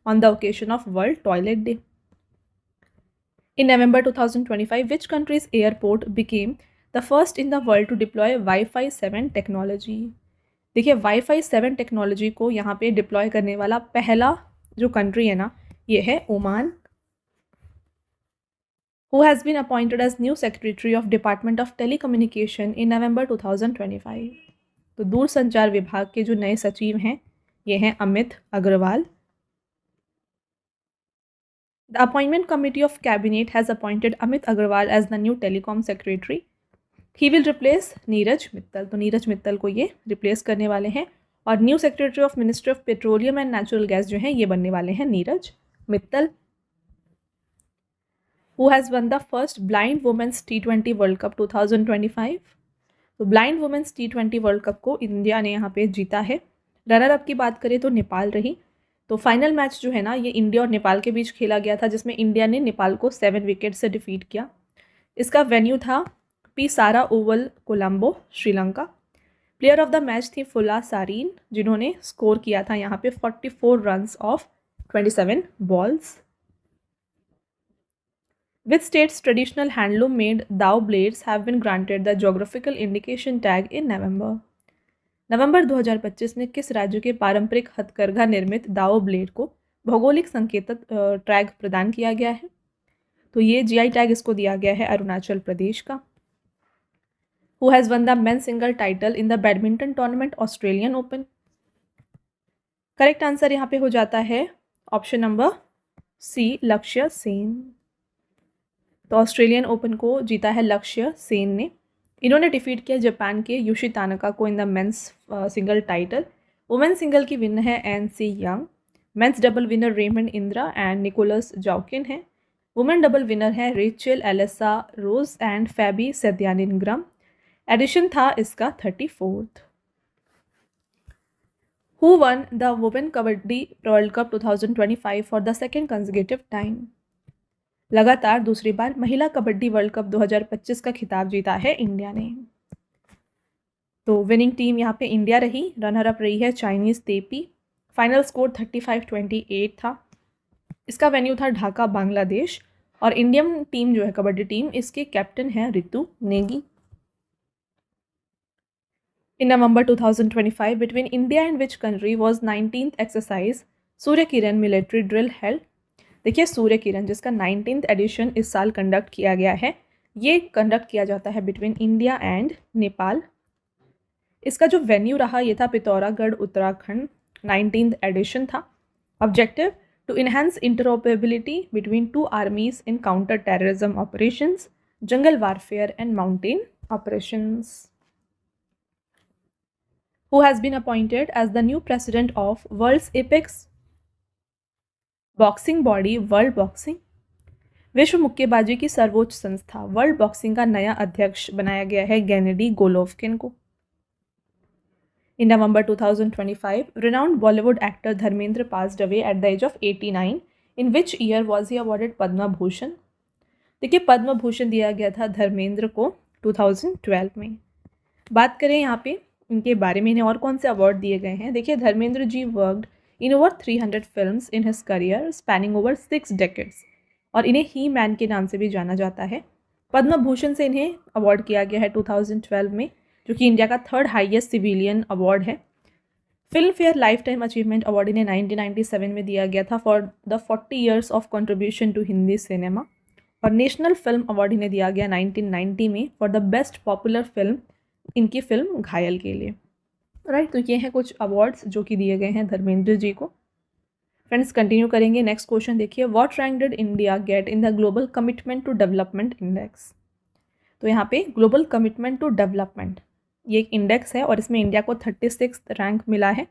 on the occasion of World Toilet Day. In November 2025 which country's airport became the first in the world to deploy WiFi 7 technology? देखिए वाईफाई 7 टेक्नोलॉजी को यहाँ पे डिप्लॉय करने वाला पहला जो कंट्री है ना ये है Oman. Who has been appointed as new Secretary of Department of Telecommunication in November 2025? तो दूरसंचार विभाग के जो नए सचिव हैं ये हैं Amit Agarwal. The Appointment Committee of Cabinet has appointed Amit Agarwal as the new Telecom Secretary. He will replace Neeraj Mittal. तो नीरज मित्तल को ये रिप्लेस करने वाले हैं और new secretary of ministry of petroleum and natural gas जो हैं ये बनने वाले हैं Neeraj Mittal. Who has won the first Blind Women's T20 World Cup 2025? तो blind women's T20 world Cup को इंडिया ने यहाँ पे जीता है। रनर अप की बात करें तो नेपाल रही। तो फाइनल मैच जो है ना ये इंडिया और नेपाल के बीच खेला गया था जिसमें इंडिया ने नेपाल को 7 विकेट से डिफीट किया। इसका वेन्यू था पी सारा Oval Colombo Sri Lanka. Player of the match थी फुला सारीन जिन्होंने स्कोर किया था यहाँ पे 44 runs off 27 balls. Which state's traditional handloom-made dao blades have been granted the geographical indication tag in November? नवंबर 2025 में किस राज्य के पारंपरिक हथकरघा निर्मित दाओ ब्लेड को भौगोलिक संकेतक टैग प्रदान किया गया है? तो ये जीआई टैग इसको दिया गया है अरुणाचल प्रदेश का। Who has won the men's single title in the badminton tournament Australian Open? Correct answer यहाँ पे हो जाता है ऑप्शन नंबर सी लक्ष्य सेन। तो ऑस्ट्रेलियन ओपन को जीता है लक्ष्य सेन ने। इन्होंने डिफीट किया जापान के युशी तानका को in the men's single title. Women single की विनर है An Se Young. Men's double winner Raymond Indra and Nicholas Joaquin है। वुमेन डबल विनर है Rachel Alessya Rose and Febi Setianingrum. Edition था इसका 34th। Who won the Women Kabaddi World Cup 2025 for the second consecutive time? लगातार दूसरी बार महिला kabaddi world cup 2025 का खिताब जीता है इंडिया ने। तो विनिंग टीम यहाँ पे इंडिया रही। रनर अप रही है चाइनीज़ तेपी। फाइनल स्कोर 35-28 था। इसका वेन्यू था ढाका बांग्लादेश और इंडियन टीम जो है कबड्डी टीम इसके कैप्टन है रितु नेगी। इन November 2025 between India and which country was 19th exercise Surya Kiran military drill held? देखिए सूर्य किरण जिसका 19th एडिशन इस साल कंडक्ट किया गया है ये कंडक्ट किया जाता है बिटवीन इंडिया एंड नेपाल। इसका जो वेन्यू रहा ये था पिथौरागढ़ उत्तराखंड, 19th एडिशन था। Objective to enhance interoperability between two armies in counter terrorism operations, jungle warfare and mountain operations. Who has been appointed as the new president of world's apex boxing body world boxing? विश्व मुक्केबाजी की सर्वोच्च संस्था world boxing का नया अध्यक्ष बनाया गया है गेनेडी गोलोवकिन को। इन November 2025, renowned Bollywood actor Dharmendra passed away at the age of 89. In which year was he awarded Padma Bhushan? देखिए, पद्म भूषण दिया गया था धर्मेंद्र को 2012 में। बात करें यहाँ पे इनके बारे में, इन्हें और कौन से अवार्ड दिए गए हैं। देखिए, Dharmendra ji worked in over 300 films in his career spanning over 6 decades, और इन्हें ही मैन के नाम से भी जाना जाता है। पद्म भूषण से इन्हें अवार्ड किया गया है 2012 में, जो कि इंडिया का 3rd हाईएस्ट सिविलियन अवार्ड है। Filmfare lifetime achievement award इन्हें 1997 में दिया गया था for the 40 years of contribution to Hindi cinema, और नेशनल फिल्म अवार्ड इन्हें दिया गया 1990 में for the best popular film, इनकी फिल्म घायल के लिए। राइट, तो ये हैं कुछ अवार्ड्स जो कि दिए गए हैं धर्मेंद्र जी को। फ्रेंड्स, कंटिन्यू करेंगे। नेक्स्ट क्वेश्चन देखिए, what rank did India get in the global commitment to development index? तो यहाँ पे ग्लोबल कमिटमेंट टू डेवलपमेंट ये एक इंडेक्स है और इसमें इंडिया को 36th रैंक मिला है।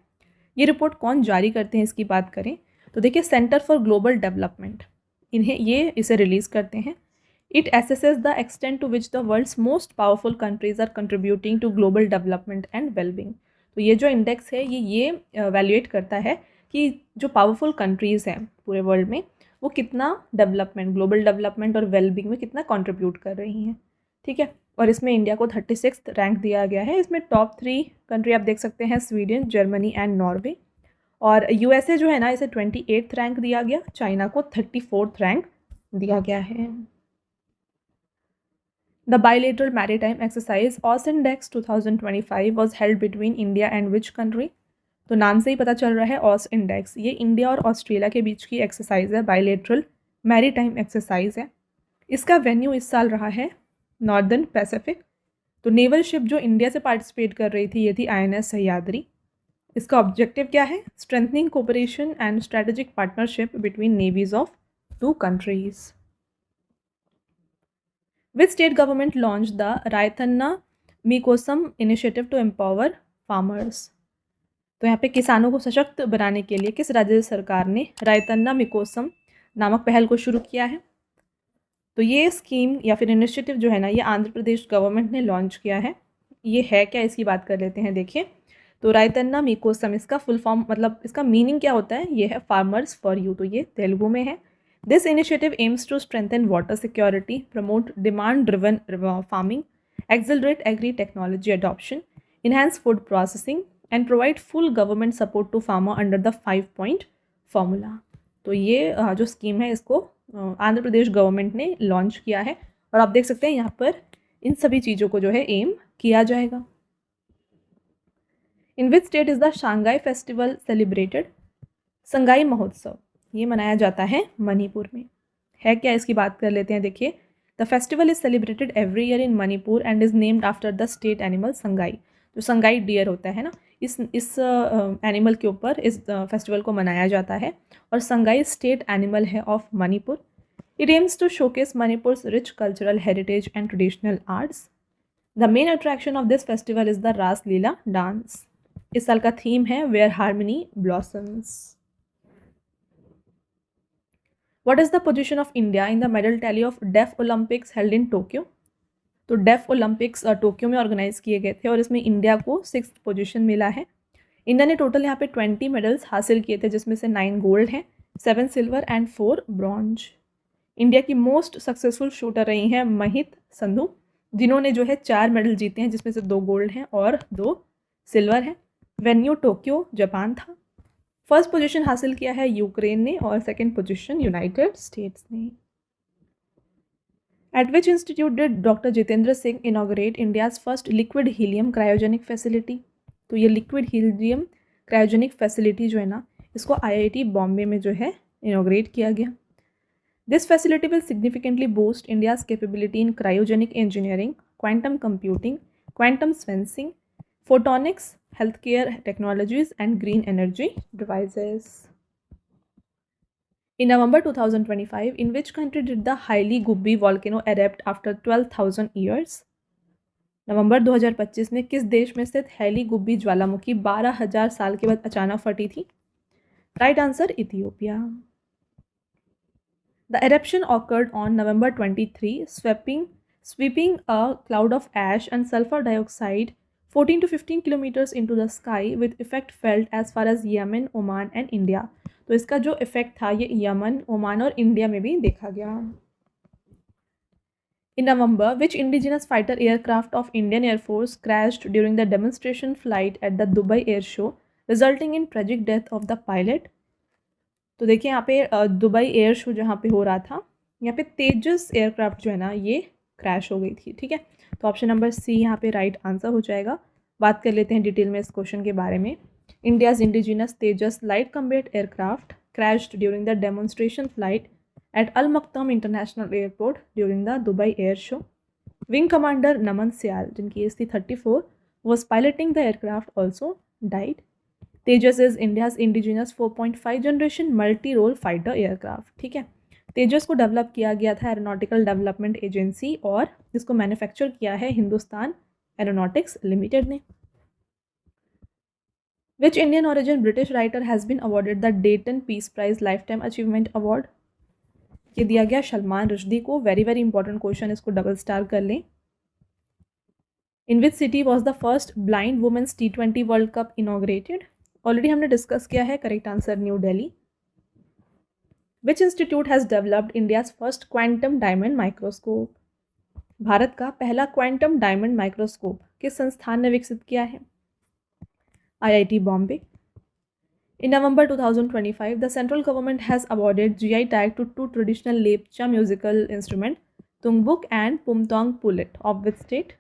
ये रिपोर्ट कौन जारी करते हैं इसकी बात करें तो देखिए, सेंटर फॉर ग्लोबल डेवलपमेंट ये इसे रिलीज़ करते हैं। It assesses the extent to which the world's most powerful countries are contributing to global development and wellbeing. तो ये जो इंडेक्स है ये वैल्यूएट करता है कि जो पावरफुल कंट्रीज़ हैं पूरे वर्ल्ड में वो कितना डेवलपमेंट, ग्लोबल डेवलपमेंट और वेलबींग में कितना कंट्रीब्यूट कर रही हैं। ठीक है, और इसमें इंडिया को 36th रैंक दिया गया है। इसमें टॉप 3 कंट्री आप देख सकते हैं, स्वीडन, जर्मनी एंड नॉर्वे, और यूएसए जो है ना इसे 28th रैंक दिया गया, चाइना को 34th रैंक दिया गया है। The bilateral maritime exercise OSINDEX 2025 was held between India and which country? तो नाम से ही पता चल रहा है OSINDEX ये इंडिया और ऑस्ट्रेलिया के बीच की एक्सरसाइज है, बायलेटरल मैरीटाइम एक्सरसाइज है। इसका वेन्यू इस साल रहा है नॉर्दर्न पैसिफिक। तो नेवल शिप जो इंडिया से पार्टिसिपेट कर रही थी ये थी INS सह्याद्री। इसका ऑब्जेक्टिव क्या है? Strengthening cooperation and strategic partnership between navies of 2 countries. Which state government launched the Raitanna Meekosam initiative to empower farmers? तो यहाँ पे किसानों को सशक्त बनाने के लिए किस राज्य सरकार ने रायतन्ना मीकोसम नामक पहल को शुरू किया है? तो ये स्कीम या फिर इनिशिएटिव जो है ना ये आंध्र प्रदेश गवर्नमेंट ने लॉन्च किया है। ये है क्या, इसकी बात कर लेते हैं। देखिए, तो रायतन्ना मीकोसम इसका फुल फॉर्म मतलब इसका मीनिंग क्या होता है? ये है फार्मर्स फॉर यू, तो ये तेलुगु में है। This initiative aims to strengthen water security, promote demand-driven farming, accelerate agri-technology adoption, enhance food processing, and provide full government support to farmer under the 5-point formula. तो ये जो स्कीम है इसको Andhra Pradesh government ने लॉन्च किया है, और आप देख सकते हैं यहाँ पर इन सभी चीज़ों को जो है एम किया जाएगा। In which state is the Shanghai Festival celebrated? Sangai महोत्सव ये मनाया जाता है मणिपुर में। है क्या, इसकी बात कर लेते हैं। देखिए, the festival is celebrated every year in Manipur and is named after the state animal Sangai. जो संगाई डियर होता है ना, इस एनिमल के ऊपर इस फेस्टिवल को मनाया जाता है, और संगाई स्टेट एनिमल है of Manipur. It aims to showcase Manipur's rich cultural heritage and traditional arts. The main attraction of this festival is the Ras Leela dance. इस साल का थीम है where harmony blossoms. What is the position of India in the medal tally of Deaf Olympics held in Tokyo? तो def Olympics Tokyo में organise किए गए थे और इसमें इंडिया को 6th पोजीशन मिला है। इंडिया ने टोटल यहाँ पे 20 मेडल्स हासिल किए थे, जिसमें से 9 गोल्ड हैं, 7 सिल्वर एंड 4 ब्रॉन्ज। इंडिया की मोस्ट सक्सेसफुल शूटर रही हैं महित संधू, जिन्होंने जो है 4 मेडल जीते हैं, जिसमें से 2 गोल्ड हैं और 2 सिल्वर हैं। वेन्यू टोक्यो जापान था। फर्स्ट पोजीशन हासिल किया है यूक्रेन ने और सेकंड पोजीशन यूनाइटेड स्टेट्स ने। Eight which institute did doctor Jitendra Singh inaugurate India's first liquid helium cryogenic facility? तो ये लिक्विड हीलियम क्रायोजेनिक फैसिलिटी जो है ना इसको IIT बॉम्बे में जो है इनॉग्रेट किया गया। This facility will significantly boost India's capability in cryogenic engineering, quantum computing, quantum sensing, photonics, healthcare technologies, and green energy devices. In November 2025, in which country did the Haile Gubbi volcano erupt after 12,000 years? नवंबर 2025 में किस देश में स्थित heli Gubbi ज्वालामुखी 12,000 साल के बाद अचानक फटी थी? Right answer Ethiopia. The eruption occurred on November 23, sweeping a cloud of ash and sulfur dioxide 14 to 15 kilometers into the sky with effect felt as far as Yemen, Oman and India. तो इसका जो effect था ये Yemen, Oman और India में भी देखा गया. In November, which indigenous fighter aircraft of Indian Air Force crashed during the demonstration flight at the Dubai Air Show, resulting in tragic death of the pilot? तो देखिए यहाँ पे दुबई एयर शो जहाँ पे हो रहा था, यहाँ पे तेजस एयरक्राफ्ट जो है ना ये क्रैश हो गई थी. ठीक है, तो ऑप्शन नंबर सी यहाँ पे राइट आंसर हो जाएगा. बात कर लेते हैं डिटेल में इस क्वेश्चन के बारे में. India's indigenous Tejas light combat aircraft crashed during the demonstration flight at Al Maktoum International Airport during the Dubai Air Show. Wing Commander Naman Syal, जिनकी एज थी 34, was piloting the aircraft also died. Tejas is India's indigenous 4.5 generation multi-role fighter aircraft. ठीक है, तेजस को develop किया गया था aeronautical development agency और जिसको मैन्युफैक्चर किया है हिंदुस्तान एरोनॉटिक्स लिमिटेड ने. Which Indian origin British writer has been awarded the Dayton Peace Prize Lifetime Achievement Award? ये दिया गया सलमान रुश्दी को. वेरी वेरी इंपॉर्टेंट क्वेश्चन, इसको डबल स्टार कर लें. In which city was the first blind women's T20 world cup inaugurated? Already हमने discuss किया है. Correct answer New Delhi. Which institute has developed India's first quantum diamond microscope? Bharat का पहला quantum diamond microscope किस संस्थान ने विकसित किया है? IIT Bombay. In November 2025, the central government has awarded GI tag to two traditional Lepcha musical instruments, Tungbuk and Pumtong Pulit, of which state?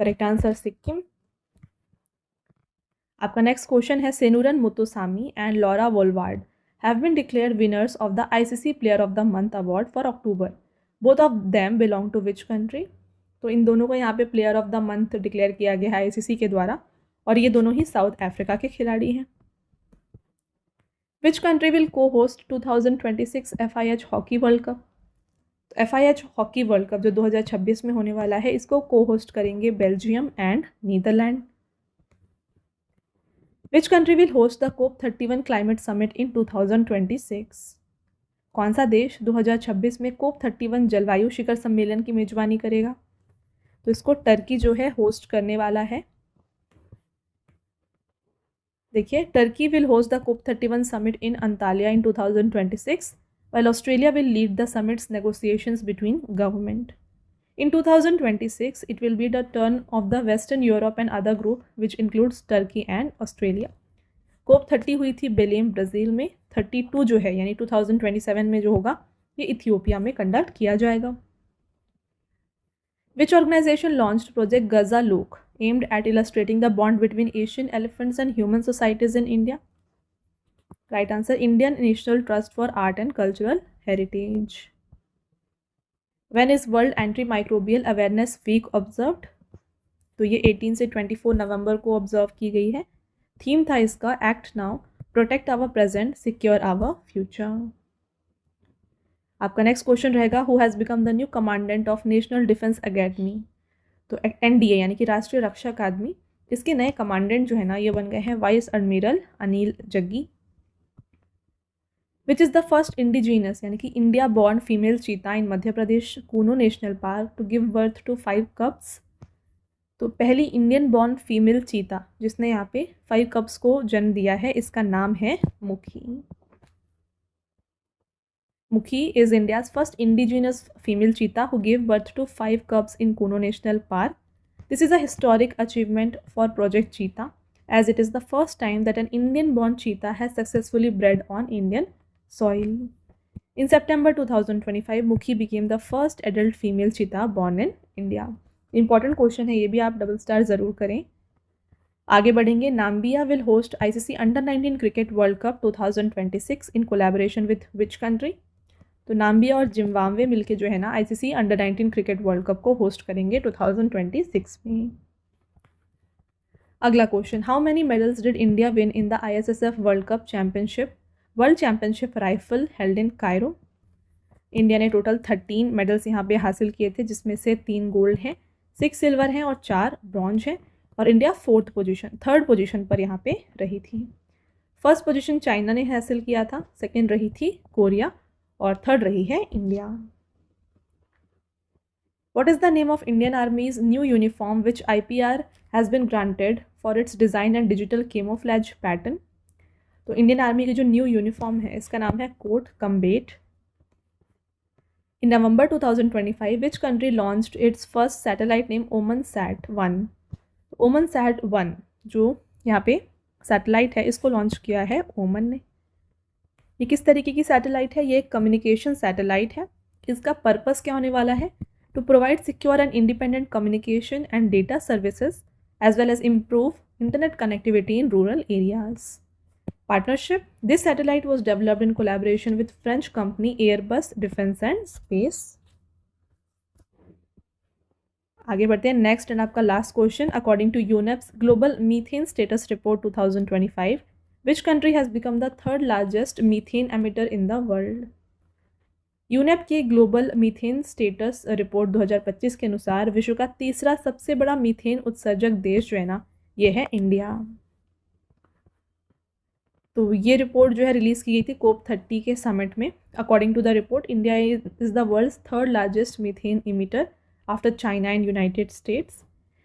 Correct answer Sikkim. आपका next question है Senuran Muthusamy and Laura Wolward have been declared winners of the ICC Player of the Month award for October. Both of them belong to which country? तो इन दोनों को यहाँ पे Player of the Month declare किया गया है ICC के द्वारा और ये दोनों ही साउथ अफ्रीका के खिलाड़ी हैं. Which country will co-host 2026 FIH hockey World Cup? तो FIH हॉकी वर्ल्ड कप जो 2026 में होने वाला है इसको co-host करेंगे Belgium and Netherlands. Which country will host the COP31 climate summit in 2026? कौन सा देश 2026 में COP31 जलवायु शिखर सम्मेलन की मेजबानी करेगा? तो इसको टर्की जो है होस्ट करने वाला है. देखिए, Turkey will host the COP31 summit in Antalya in 2026, while Australia will lead the summit's negotiations between government. In 2026, it will be the turn of the Western Europe and other group, which includes Turkey and Australia. COP30 हुई थी बेलेम Brazil में. 32 जो है यानी 2027 में जो होगा ये इथियोपिया में कंडक्ट किया जाएगा. Which organization launched Project Gaza Look, aimed at illustrating the bond between Asian elephants and human societies in India? Right answer Indian National Trust for Art and Cultural Heritage. When is World Antimicrobial Awareness Week observed? तो ये 18 से 24 नवंबर को observe की गई है. Theme था इसका act now, protect our present, secure our future. आपका नेक्स्ट क्वेश्चन रहेगा who has become the new commandant of National Defence Academy? तो NDA यानी कि राष्ट्रीय रक्षा अकादमी, इसके नए कमांडेंट जो है ना ये बन गए हैं vice admiral Anil Jaggi. Which is the first indigenous यानी कि India born female cheetah in Madhya Pradesh Kuno national park to give birth to 5 cubs? तो पहली इंडियन बॉर्न फीमेल चीता जिसने यहाँ पे 5 कप्स को जन्म दिया है इसका नाम है मुखी. Mukhi is India's first indigenous female cheetah who gave birth to 5 cubs in Kuno National Park. This is a historic achievement for Project Cheetah, as it is the first time that an Indian-born cheetah has successfully bred on Indian soil. In September 2025, Mukhi became the first adult female cheetah born in India. Important question है, ये भी आप double star ज़रूर करें. आगे बढ़ेंगे. Namibia will host ICC Under-19 Cricket World Cup 2026 in collaboration with which country? तो Namibia और जिम्बाब्वे मिलके जो है ना ICC Under-19 cricket world Cup को होस्ट करेंगे 2026 में. अगला question, how many medals did India win in the ISSF world cup championship rifle held in Cairo? India ने टोटल 13 मेडल्स यहाँ पे हासिल किए थे, जिसमें से 3 गोल्ड हैं, 6 सिल्वर हैं और 4 ब्रॉन्ज हैं। और इंडिया थर्ड पोजीशन पर यहाँ पे रही थी। फर्स्ट पोजीशन चाइना ने हासिल किया था, सेकेंड रही थी कोरिया और थर्ड रही है India. What is the name of Indian Army's new uniform which IPR has been granted for its design and digital camouflage pattern? तो इंडियन आर्मी की जो न्यू यूनिफॉर्म है इसका नाम है coat combat. In November 2025, which country launched its first satellite named OmenSat-1? OmenSat-1 जो यहाँ पे सैटेलाइट है इसको लॉन्च किया है ओमन ने। ये किस तरीके की सैटेलाइट है? ये एक कम्युनिकेशन सैटेलाइट है। इसका पर्पस क्या होने वाला है? To provide secure and independent communication and data services as well as improve internet connectivity in rural areas. Partnership. This satellite was developed in collaboration with French company Airbus Defence and Space. आगे बढ़ते हैं next and आपका last question, according to UNEP's global methane status report 2025, which country has become the third largest methane emitter in the world? UNEP के global methane status report 2025 के अनुसार विश्व का तीसरा सबसे बड़ा मीथेन उत्सर्जक देश जो है ना, ये है इंडिया। तो ये रिपोर्ट जो है रिलीज़ की गई थी COP30 के समिट में। According to the report, India is the world's third largest methane emitter after China and United States.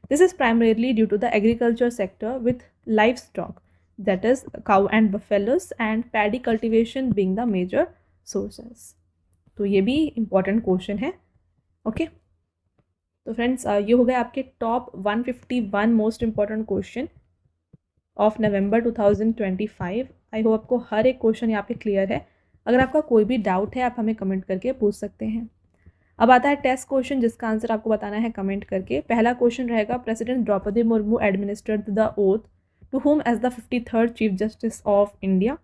This is primarily due to the agriculture sector with livestock, that is cow and buffaloes, and paddy cultivation being the major sources. तो ये भी important question है। Okay तो friends ये हो गए आपके top 151 most important question of November 2025। I hope आपको हर एक क्वेश्चन यहाँ पे क्लियर है। अगर आपका कोई भी डाउट है आप हमें कमेंट करके पूछ सकते हैं। अब आता है टेस्ट क्वेश्चन जिसका आंसर आपको बताना है कमेंट करके। पहला क्वेश्चन रहेगा, president Draupadi Murmu administered the oath to whom as the 53rd chief justice of India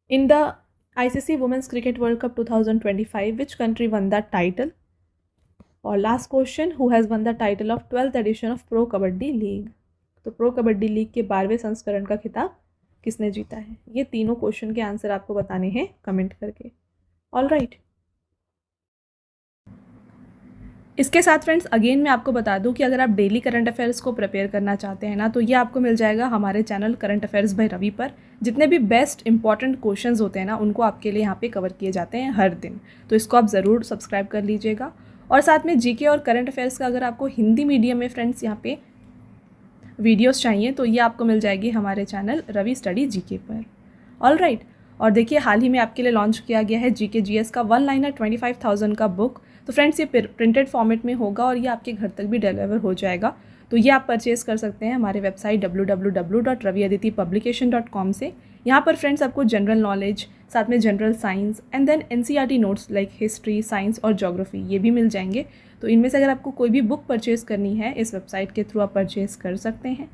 in the ICC women's cricket world cup 2025, which country won the title? और last question, who has won the title of 12th edition of pro kabaddi league? तो pro kabaddi league के 12वें संस्करण का खिताब किसने जीता है? ये तीनों क्वेश्चन के आंसर आपको बताने हैं कमेंट करके। ऑल राइट, इसके साथ फ्रेंड्स अगेन मैं आपको बता दूं कि अगर आप डेली करंट अफेयर्स को प्रिपेयर करना चाहते हैं ना, तो ये आपको मिल जाएगा हमारे channel current affairs by Ravi पर। जितने भी बेस्ट इंपॉर्टेंट क्वेश्चंस होते हैं ना, उनको आपके लिए यहाँ पे कवर किए जाते हैं हर दिन। तो इसको आप ज़रूर सब्सक्राइब कर लीजिएगा। और साथ में जीके और करंट अफेयर्स का अगर आपको हिंदी मीडियम में फ्रेंड्स यहाँ पे वीडियोज़ चाहिए तो ये आपको मिल जाएगी हमारे चैनल रवि स्टडी जीके पर। ऑल राइट, और देखिए हाल ही में आपके लिए लॉन्च किया गया है जीके जीएस का 1 लाइनर 25,000 का बुक। तो फ्रेंड्स ये प्रिंटेड फॉर्मेट में होगा और ये आपके घर तक भी डिलीवर हो जाएगा। तो ये आप परचेज़ कर सकते हैं हमारे वेबसाइट www.raviaditipublication.com से। यहाँ पर फ्रेंड्स आपको जनरल नॉलेज, साथ में general science and then NCERT notes like history, science और ज्योग्राफी ये भी मिल जाएंगे। तो इनमें से अगर आपको कोई भी बुक परचेज़ करनी है इस वेबसाइट के थ्रू आप परचेज़ कर सकते हैं।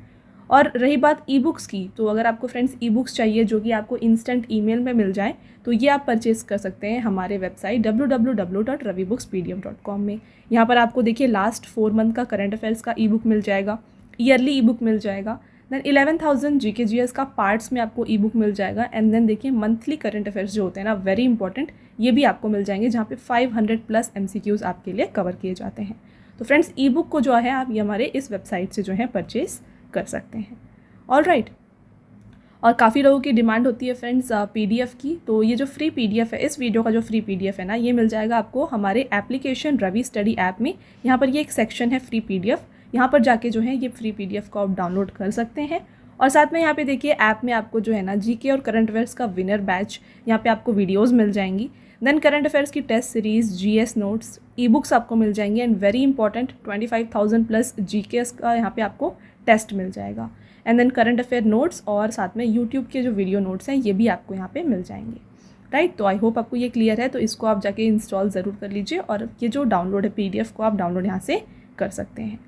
और रही बात ई बुक्स की, तो अगर आपको फ्रेंड्स ई बुक्स चाहिए जो कि आपको इंस्टेंट ईमेल में मिल जाए, तो ये आप परचेज़ कर सकते हैं हमारे वेबसाइट www.ravibookspdm.com में। यहाँ पर आपको देखिए लास्ट 4 मंथ का करंट अफेयर्स का ई बुक मिल जाएगा, ईयरली ई बुक मिल जाएगा, देन 11,000 जीके जीएस का पार्ट्स में आपको ई बुक मिल जाएगा, एंड देन देखिए मंथली करंट अफेयर्स जो होते हैं ना, वेरी इंपॉर्टेंट, ये भी आपको मिल जाएंगे जहाँ पे 500+ MCQs आपके लिए कवर किए जाते हैं। तो फ्रेंड्स ई बुक को जो है आप ये हमारे इस वेबसाइट से जो है परचेज़ कर सकते हैं। ऑल राइट, और काफ़ी लोगों की डिमांड होती है फ्रेंड्स PDF की। तो ये जो फ्री PDF है, इस वीडियो का जो फ्री PDF है ना, ये मिल जाएगा आपको हमारे एप्लीकेशन रवि स्टडी ऐप में। यहाँ पर ये एक सेक्शन है फ्री PDF, यहाँ पर जाके जो है ये फ्री PDF को आप डाउनलोड कर सकते हैं। और साथ में यहाँ पे देखिए ऐप में आपको जो है ना जीके और करंट अफेयर्स का विनर बैच, यहाँ पे आपको वीडियोज़ मिल जाएंगी, देन करंट अफेयर्स की test series, GS notes, e books आपको मिल जाएंगी, एंड वेरी इंपॉर्टेंट 25,000+ GKs का यहाँ पे आपको टेस्ट मिल जाएगा, and then current affair notes और साथ में यूट्यूब के जो वीडियो नोट्स हैं ये भी आपको यहाँ पे मिल जाएंगे। राइट, तो आई होप आपको ये क्लियर है। तो इसको आप जाके इंस्टॉल ज़रूर कर लीजिए और ये जो डाउनलोड है PDF को आप डाउनलोड यहाँ से कर सकते हैं।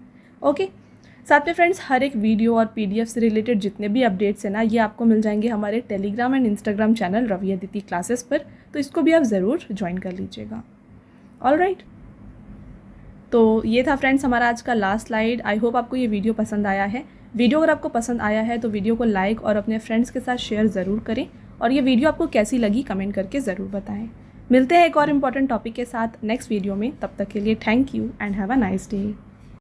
ओके, साथ में फ्रेंड्स हर एक वीडियो और PDF से रिलेटेड जितने भी अपडेट्स हैं ना, ये आपको मिल जाएंगे हमारे Telegram and Instagram channel Ravi Aditi classes पर। तो इसको भी आप ज़रूर ज्वाइन कर लीजिएगा। ऑल राइट, तो ये था फ्रेंड्स हमारा आज का लास्ट स्लाइड। आई होप आपको ये वीडियो पसंद आया है। वीडियो अगर आपको पसंद आया है तो वीडियो को लाइक और अपने फ्रेंड्स के साथ शेयर ज़रूर करें और ये वीडियो आपको कैसी लगी कमेंट करके ज़रूर बताएं। मिलते हैं एक और इम्पॉर्टेंट टॉपिक के साथ नेक्स्ट वीडियो में। तब तक के लिए thank you and have a nice day.